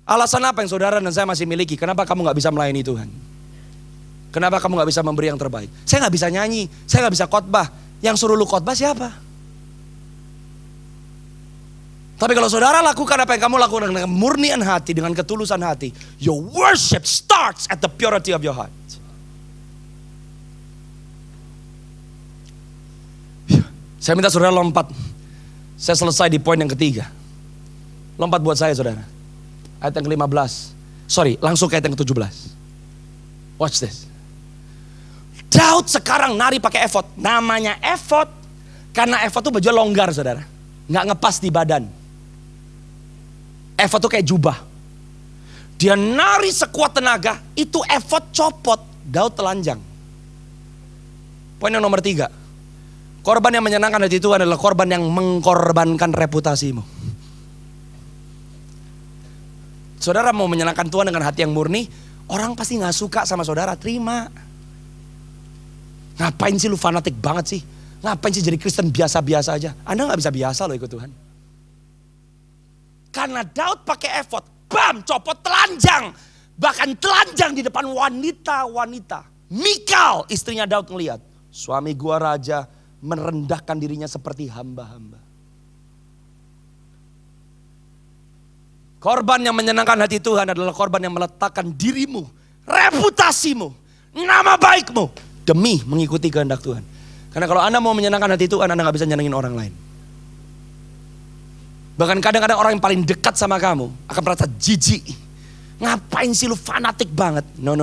Alasan apa yang saudara dan saya masih miliki? Kenapa kamu gak bisa melayani Tuhan? Kenapa kamu gak bisa memberi yang terbaik? Saya gak bisa nyanyi, saya gak bisa khotbah. Yang suruh lu khotbah siapa? Tapi kalau saudara lakukan apa yang kamu lakukan dengan kemurnian hati, dengan ketulusan hati, your worship starts at the purity of your heart. Saya minta saudara lompat. Saya selesai di poin yang ketiga. Lompat buat saya saudara. Ayat yang ke-15. Sorry, langsung ke ayat yang ke-17. Watch this. Daud sekarang nari pakai efod. Namanya efod karena efod itu baju longgar saudara. Nggak ngepas di badan. Efod itu kayak jubah. Dia nari sekuat tenaga. Itu efod copot. Daud telanjang. Poin yang nomor 3. Korban yang menyenangkan hati Tuhan adalah korban yang mengkorbankan reputasimu. Saudara mau menyenangkan Tuhan dengan hati yang murni, orang pasti gak suka sama saudara, terima. Ngapain sih lu fanatik banget sih? Ngapain sih jadi Kristen biasa-biasa aja? Anda gak bisa biasa loh ikut Tuhan. Karena Daud pakai efod, bam, copot telanjang. Bahkan telanjang di depan wanita-wanita. Mikal istrinya Daud ngeliat, suami gua raja merendahkan dirinya seperti hamba-hamba. Korban yang menyenangkan hati Tuhan adalah korban yang meletakkan dirimu, reputasimu, nama baikmu demi mengikuti kehendak Tuhan. Karena kalau Anda mau menyenangkan hati Tuhan, Anda gak bisa nyenengin orang lain. Bahkan kadang-kadang orang yang paling dekat sama kamu akan merasa jijik. Ngapain sih lu fanatik banget? No.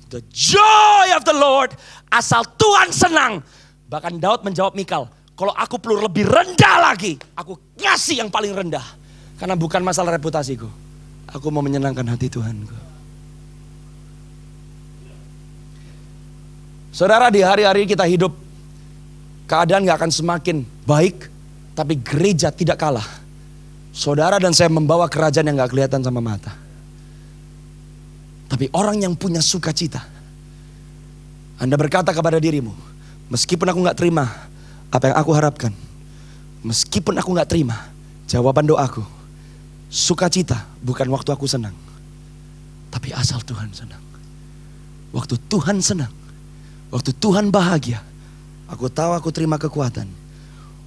The joy of the Lord, asal Tuhan senang. Bahkan Daud menjawab Mikal, kalau aku perlu lebih rendah lagi, aku ngasih yang paling rendah. Karena bukan masalah reputasiku. Aku mau menyenangkan hati Tuhanku. Saudara, di hari-hari kita hidup, keadaan gak akan semakin baik, tapi gereja tidak kalah. Saudara dan saya membawa kerajaan yang gak kelihatan sama mata. Tapi orang yang punya sukacita. Anda berkata kepada dirimu, meskipun aku gak terima apa yang aku harapkan, meskipun aku gak terima jawaban doaku, sukacita bukan waktu aku senang, tapi asal Tuhan senang. Waktu Tuhan senang, waktu Tuhan bahagia, aku tahu aku terima kekuatan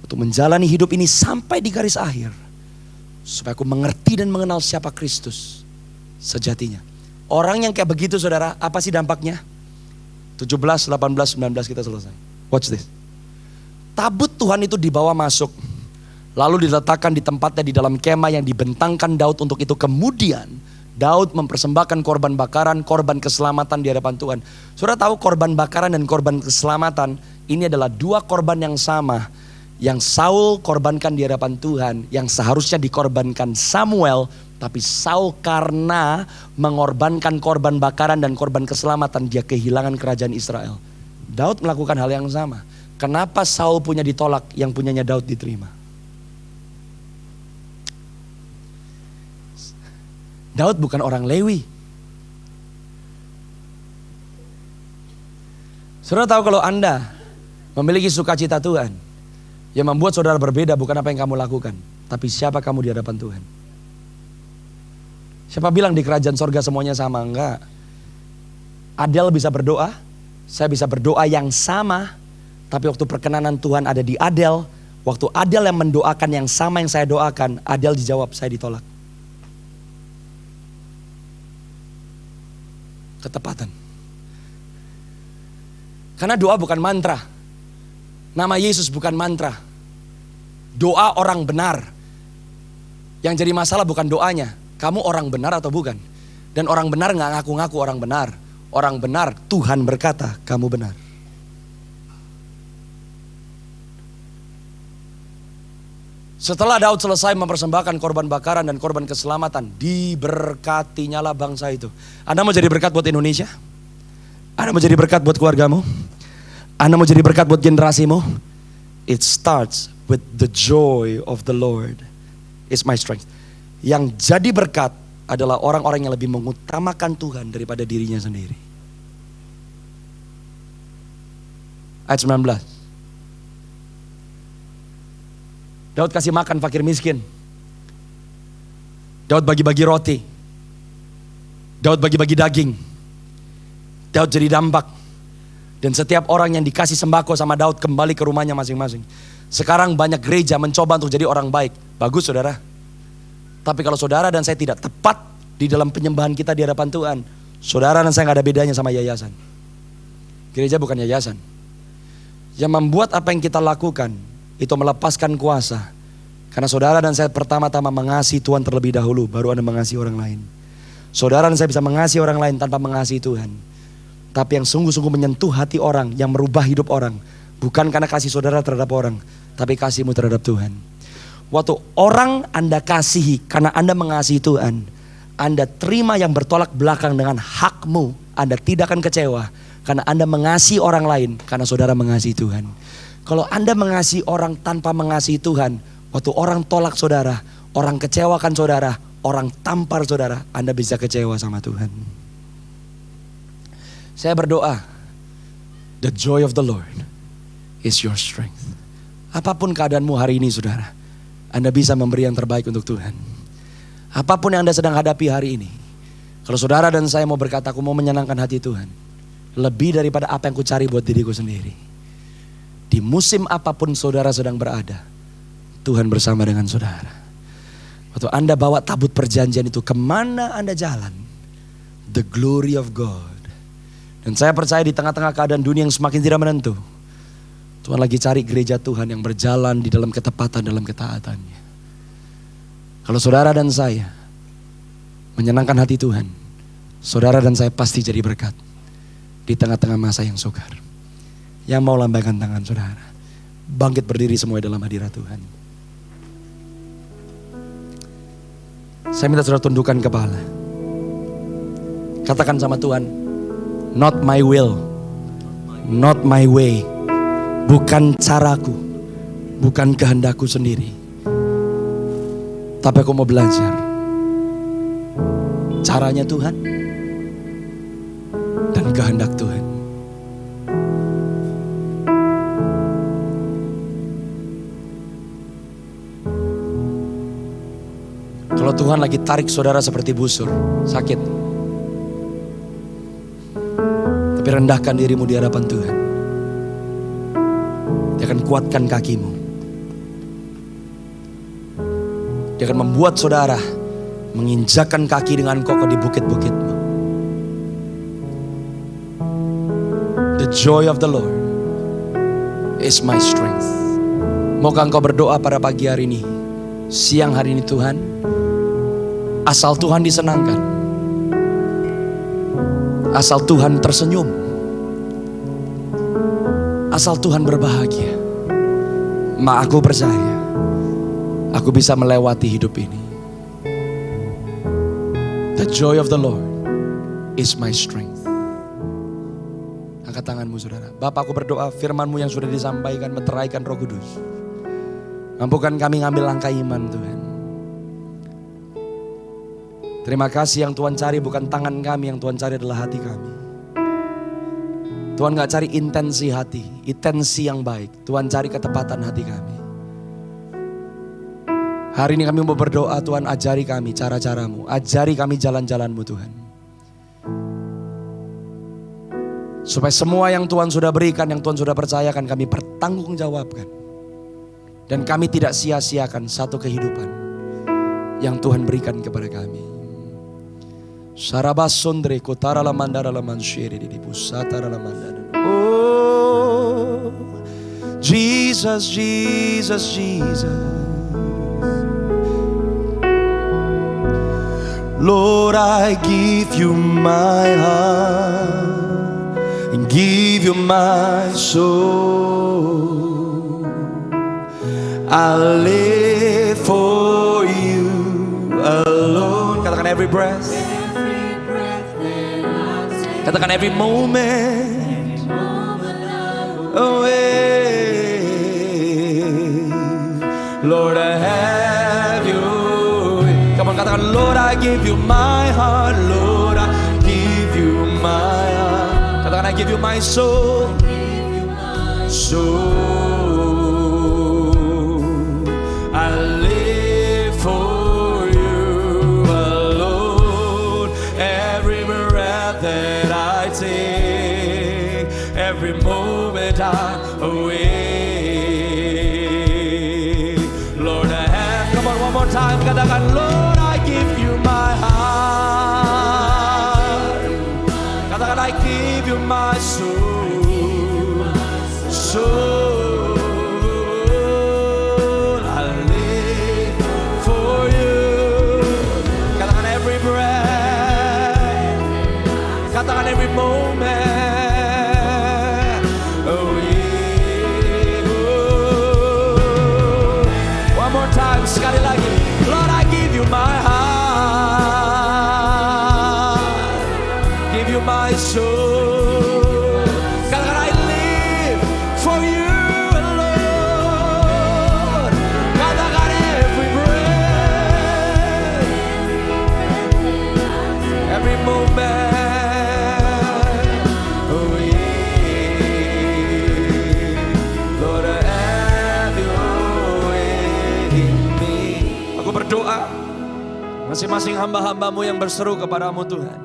untuk menjalani hidup ini sampai di garis akhir, supaya aku mengerti dan mengenal siapa Kristus sejatinya. Orang yang kayak begitu saudara, apa sih dampaknya? 17, 18, 19 kita selesai. Watch this. Tabut Tuhan itu dibawa masuk, lalu diletakkan di tempatnya di dalam kemah yang dibentangkan Daud untuk itu. Kemudian Daud mempersembahkan korban bakaran, korban keselamatan di hadapan Tuhan. Saudara tahu korban bakaran dan korban keselamatan ini adalah dua korban yang sama. Yang Saul korbankan di hadapan Tuhan, yang seharusnya dikorbankan Samuel. Tapi Saul karena mengorbankan korban bakaran dan korban keselamatan, dia kehilangan kerajaan Israel. Daud melakukan hal yang sama. Kenapa Saul punya ditolak, yang punyanya Daud diterima? Daud bukan orang Lewi. Saudara tahu kalau Anda memiliki sukacita Tuhan, yang membuat saudara berbeda bukan apa yang kamu lakukan, tapi siapa kamu di hadapan Tuhan. Siapa bilang di kerajaan sorga semuanya sama? Enggak. Adel bisa berdoa, saya bisa berdoa yang sama, tapi waktu perkenanan Tuhan ada di Adel, waktu Adel yang mendoakan yang sama yang saya doakan, Adel dijawab, saya ditolak. Ketepatan. Karena doa bukan mantra. Nama Yesus bukan mantra. Doa orang benar. Yang jadi masalah bukan doanya. Kamu orang benar atau bukan? Dan orang benar gak ngaku-ngaku orang benar. Orang benar Tuhan berkata kamu benar. Setelah Daud selesai mempersembahkan korban bakaran dan korban keselamatan, diberkatinyalah bangsa itu. Anda mau jadi berkat buat Indonesia? Anda mau jadi berkat buat keluargamu? Anda mau jadi berkat buat generasimu? It starts with the joy of the Lord is my strength. Yang jadi berkat adalah orang-orang yang lebih mengutamakan Tuhan daripada dirinya sendiri. Ayat 19. Daud kasih makan fakir miskin. Daud bagi-bagi roti. Daud bagi-bagi daging. Daud jadi dambak. Dan setiap orang yang dikasih sembako sama Daud kembali ke rumahnya masing-masing. Sekarang banyak gereja mencoba untuk jadi orang baik. Bagus saudara. Tapi kalau saudara dan saya tidak tepat di dalam penyembahan kita di hadapan Tuhan, saudara dan saya gak ada bedanya sama yayasan. Gereja bukan yayasan. Yang membuat apa yang kita lakukan itu melepaskan kuasa. Karena saudara dan saya pertama-tama mengasihi Tuhan terlebih dahulu, baru Anda mengasihi orang lain. Saudara dan saya bisa mengasihi orang lain tanpa mengasihi Tuhan. Tapi yang sungguh-sungguh menyentuh hati orang, yang merubah hidup orang, bukan karena kasih saudara terhadap orang, tapi kasihmu terhadap Tuhan. Waktu orang Anda kasihi karena Anda mengasihi Tuhan, Anda terima yang bertolak belakang dengan hakmu, Anda tidak akan kecewa. Karena Anda mengasihi orang lain, karena saudara mengasihi Tuhan. Kalau Anda mengasihi orang tanpa mengasihi Tuhan, waktu orang tolak saudara, orang kecewakan saudara, orang tampar saudara, Anda bisa kecewa sama Tuhan. Saya berdoa, the joy of the Lord is your strength. Apapun keadaanmu hari ini saudara, Anda bisa memberi yang terbaik untuk Tuhan. Apapun yang Anda sedang hadapi hari ini, kalau saudara dan saya mau berkata, aku mau menyenangkan hati Tuhan, lebih daripada apa yang ku cari buat diriku sendiri. Di musim apapun saudara sedang berada, Tuhan bersama dengan saudara. Waktu Anda bawa tabut perjanjian itu, kemana Anda jalan, the glory of God. Dan saya percaya di tengah-tengah keadaan dunia yang semakin tidak menentu, Tuhan lagi cari gereja Tuhan yang berjalan di dalam ketepatan, dalam ketaatannya. Kalau saudara dan saya menyenangkan hati Tuhan, saudara dan saya pasti jadi berkat di tengah-tengah masa yang sukar. Yang mau lambaikan tangan saudara, bangkit berdiri semua dalam hadirat Tuhan. Saya minta saudara tundukkan kepala. Katakan sama Tuhan, not my will, not my way. Bukan caraku, bukan kehendakku sendiri. Tapi aku mau belajar caranya Tuhan dan kehendak Tuhan. Kalau Tuhan lagi tarik saudara seperti busur, sakit. Tapi rendahkan dirimu di hadapan Tuhan. Dia akan kuatkan kakimu. Dia akan membuat saudara menginjakkan kaki dengan kokoh di bukit-bukitmu. The joy of the Lord is my strength. Maukah engkau berdoa pada pagi hari ini, siang hari ini Tuhan, asal Tuhan disenangkan, asal Tuhan tersenyum, asal Tuhan berbahagia, maka aku percaya aku bisa melewati hidup ini. The joy of the Lord is my strength. Angkat tanganmu saudara. Bapak, aku berdoa firman-Mu yang sudah disampaikan meteraikan Roh Kudus. Mampukan kami ngambil langkah iman Tuhan. Terima kasih yang Tuhan cari bukan tangan kami, yang Tuhan cari adalah hati kami. Tuhan gak cari intensi hati, intensi yang baik. Tuhan cari ketepatan hati kami. Hari ini kami mau berdoa, Tuhan ajari kami cara-caramu, ajari kami jalan-jalanmu Tuhan. Supaya semua yang Tuhan sudah berikan, yang Tuhan sudah percayakan, kami pertanggungjawabkan. Dan kami tidak sia-siakan satu kehidupan yang Tuhan berikan kepada kami. Sarabasondre kotara la mandara la manshiri di pusatara la mandara. Oh, Jesus, Jesus, Jesus. Lord, I give you my heart and give you my soul. I live every breath. Katakan every moment away. Lord, I have you. Come on, katakan, Lord, I give you my heart. Lord, I give you my heart. Katakan, I give you my soul. I live for you alone. Every breath that I take, every moment I'm awake. Lord, I have. Come on, one more time. Katakan, Lord, I give you my heart. Katakan, I give you my soul. Soul, I live for you. Katakan every breath, katakan every moment. Oh, yeah. One more time, sekali lagi. Lord, I give you my heart, give you my soul. Masing-masing hamba-hambamu yang berseru kepadamu Tuhan.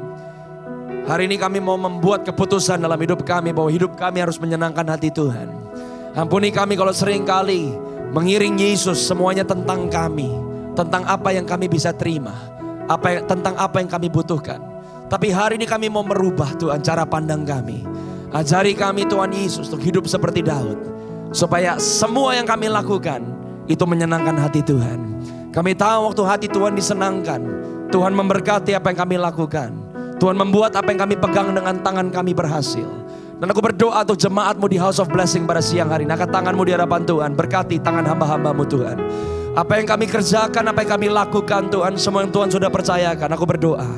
Hari ini kami mau membuat keputusan dalam hidup kami bahwa hidup kami harus menyenangkan hati Tuhan. Ampuni kami kalau sering kali mengiring Yesus semuanya tentang kami. Tentang apa yang kami bisa terima. Tentang apa yang kami butuhkan. Tapi hari ini kami mau merubah Tuhan cara pandang kami. Ajari kami Tuhan Yesus untuk hidup seperti Daud. Supaya semua yang kami lakukan itu menyenangkan hati Tuhan. Kami tahu waktu hati Tuhan disenangkan, Tuhan memberkati apa yang kami lakukan. Tuhan membuat apa yang kami pegang dengan tangan kami berhasil. Dan aku berdoa untuk jemaatmu di House of Blessing pada siang hari ini. Angkat tanganmu di hadapan Tuhan, berkati tangan hamba-hambamu Tuhan. Apa yang kami kerjakan, apa yang kami lakukan Tuhan, semua yang Tuhan sudah percayakan. Aku berdoa,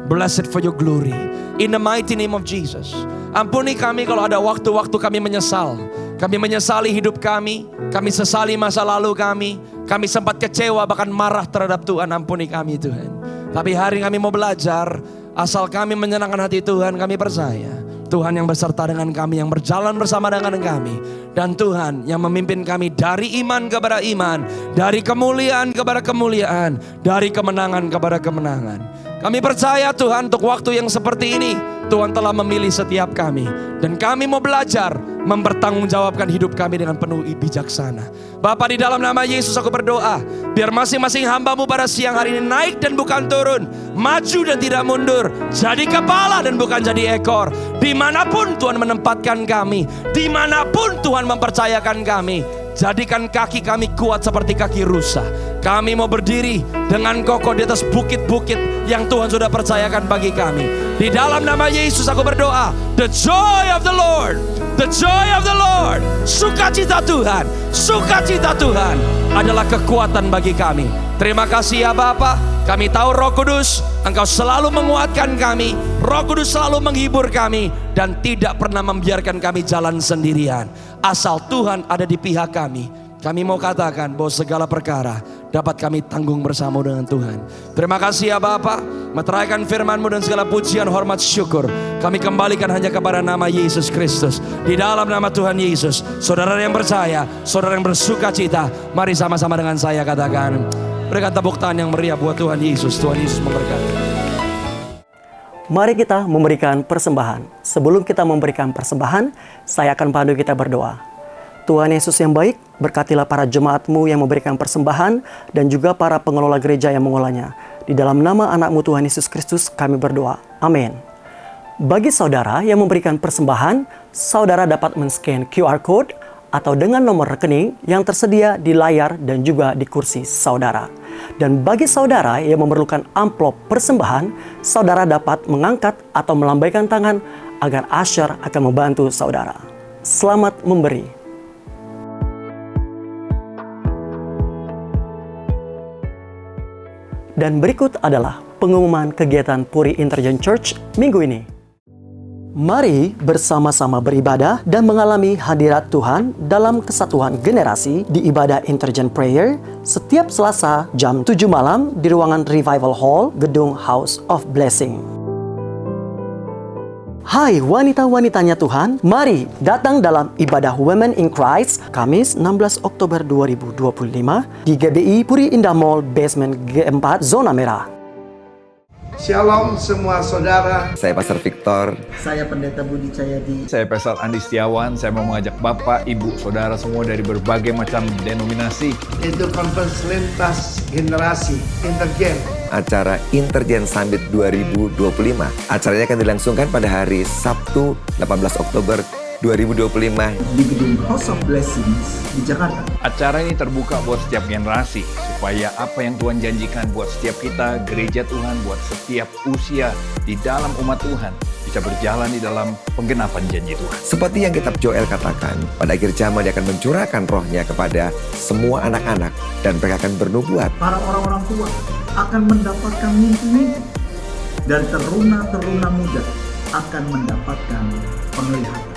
bless it for your glory. In the mighty name of Jesus. Ampuni kami kalau ada waktu-waktu kami menyesal. Kami menyesali hidup kami sesali masa lalu kami sempat kecewa bahkan marah terhadap Tuhan. Ampuni kami Tuhan. Tapi hari kami mau belajar, asal kami menyenangkan hati Tuhan, kami percaya Tuhan yang beserta dengan kami, yang berjalan bersama dengan kami. Dan Tuhan yang memimpin kami dari iman kepada iman, dari kemuliaan kepada kemuliaan, dari kemenangan kepada kemenangan. Kami percaya Tuhan untuk waktu yang seperti ini, Tuhan telah memilih setiap kami. Dan kami mau belajar mempertanggungjawabkan hidup kami dengan penuh bijaksana. Bapa, di dalam nama Yesus aku berdoa, biar masing-masing hambamu pada siang hari ini naik dan bukan turun, maju dan tidak mundur, jadi kepala dan bukan jadi ekor. Dimanapun Tuhan menempatkan kami, dimanapun Tuhan mempercayakan kami, jadikan kaki kami kuat seperti kaki rusa. Kami mau berdiri dengan kokoh di atas bukit-bukit yang Tuhan sudah percayakan bagi kami. Di dalam nama Yesus aku berdoa, the joy of the Lord, the joy of the Lord, sukacita Tuhan adalah kekuatan bagi kami. Terima kasih ya Bapa. Kami tahu Roh Kudus, Engkau selalu menguatkan kami. Roh Kudus selalu menghibur kami dan tidak pernah membiarkan kami jalan sendirian. Asal Tuhan ada di pihak kami, kami mau katakan bahwa segala perkara dapat kami tanggung bersama dengan Tuhan. Terima kasih ya Bapa. Meteraikan firman-Mu dan segala pujian, hormat, syukur kami kembalikan hanya kepada nama Yesus Kristus. Di dalam nama Tuhan Yesus, saudara yang percaya, saudara yang bersuka cita, mari sama-sama dengan saya katakan, berikan tepuk tangan yang meriah buat Tuhan Yesus. Tuhan Yesus memberkati. Mari kita memberikan persembahan. Sebelum kita memberikan persembahan, saya akan pandu kita berdoa. Tuhan Yesus yang baik, berkatilah para jemaat-Mu yang memberikan persembahan dan juga para pengelola gereja yang mengolahnya. Di dalam nama anak-Mu Tuhan Yesus Kristus kami berdoa. Amin. Bagi saudara yang memberikan persembahan, saudara dapat men-scan QR Code atau dengan nomor rekening yang tersedia di layar dan juga di kursi saudara. Dan bagi saudara yang memerlukan amplop persembahan, saudara dapat mengangkat atau melambaikan tangan agar usher akan membantu saudara. Selamat memberi. Dan berikut adalah pengumuman kegiatan Puri Intergen Church minggu ini. Mari bersama-sama beribadah dan mengalami hadirat Tuhan dalam kesatuan generasi di ibadah Intergen Prayer setiap Selasa jam 7 malam di ruangan Revival Hall, Gedung House of Blessing. Hai wanita-wanitanya Tuhan, mari datang dalam ibadah Women in Christ Kamis 16 Oktober 2025 di GBI Puri Indah Mall Basement G4 Zona Merah. Shalom semua saudara. Saya Pastor Victor. Saya Pendeta Budi Cahyadi. Saya Pastor Andi Setiawan. Saya mau mengajak Bapak, Ibu, Saudara semua dari berbagai macam denominasi. Itu konferensi lintas generasi Intergen. Acara Intergen Summit 2025. Acaranya akan dilangsungkan pada hari Sabtu 18 Oktober 2025 di Gedung House of Blessings di Jakarta. Acara ini terbuka buat setiap generasi, supaya apa yang Tuhan janjikan buat setiap kita, gereja Tuhan, buat setiap usia di dalam umat Tuhan, bisa berjalan di dalam penggenapan janji Tuhan. Seperti yang kitab Joel katakan, pada akhir zaman Dia akan mencurahkan rohnya kepada semua anak-anak dan mereka akan bernubuat. Para orang-orang tua akan mendapatkan mimpi-mimpi dan teruna-teruna muda akan mendapatkan penglihatan.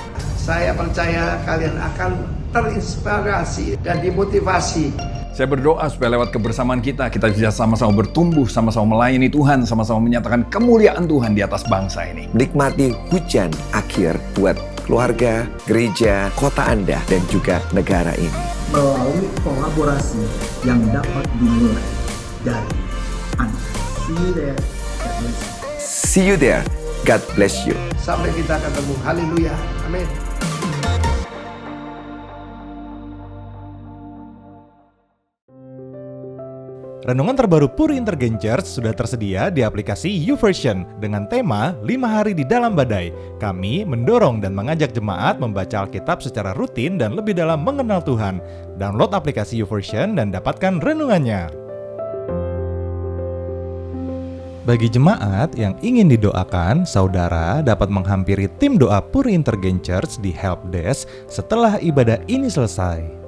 Saya percaya kalian akan terinspirasi dan dimotivasi. Saya berdoa supaya lewat kebersamaan kita bisa sama-sama bertumbuh, sama-sama melayani Tuhan, sama-sama menyatakan kemuliaan Tuhan di atas bangsa ini. Nikmati hujan akhir buat keluarga, gereja, kota Anda, dan juga negara ini. Melalui kolaborasi yang dapat dimulai dari Anda. See you there. God bless you. Sampai kita ketemu. Haleluya. Amin. Renungan terbaru Puri Intergen Church sudah tersedia di aplikasi YouVersion dengan tema 5 hari di dalam badai. Kami mendorong dan mengajak jemaat membaca Alkitab secara rutin dan lebih dalam mengenal Tuhan. Download aplikasi YouVersion dan dapatkan renungannya. Bagi jemaat yang ingin didoakan, saudara dapat menghampiri tim doa Puri Intergen Church di Help Desk setelah ibadah ini selesai.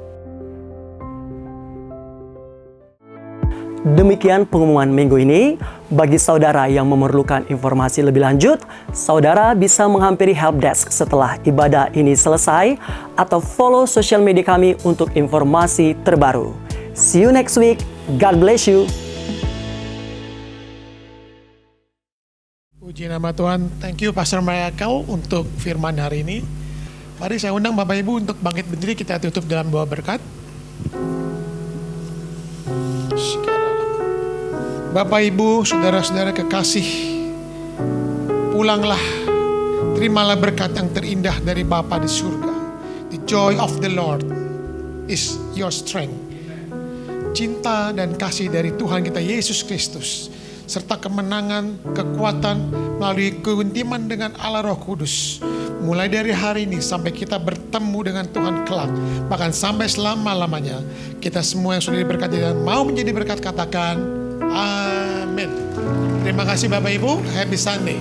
Demikian pengumuman minggu ini. Bagi saudara yang memerlukan informasi lebih lanjut, saudara bisa menghampiri Help Desk setelah ibadah ini selesai atau follow sosial media kami untuk informasi terbaru. See you next week. God bless you. Puji nama Tuhan. Thank you Pastor Mayakau untuk firman hari ini. Mari saya undang Bapak Ibu untuk bangkit berdiri, kita tutup dalam doa berkat. Bapak Ibu, saudara-saudara kekasih, pulanglah, terimalah berkat yang terindah dari Bapa di surga. The joy of the Lord is your strength. Cinta dan kasih dari Tuhan kita Yesus Kristus, serta kemenangan, kekuatan melalui keintiman dengan Allah Roh Kudus, mulai dari hari ini sampai kita bertemu dengan Tuhan kelak, bahkan sampai selama-lamanya. Kita semua yang sudah diberkati dan mau menjadi berkat, katakan amin. Terima kasih Bapak Ibu, happy Sunday.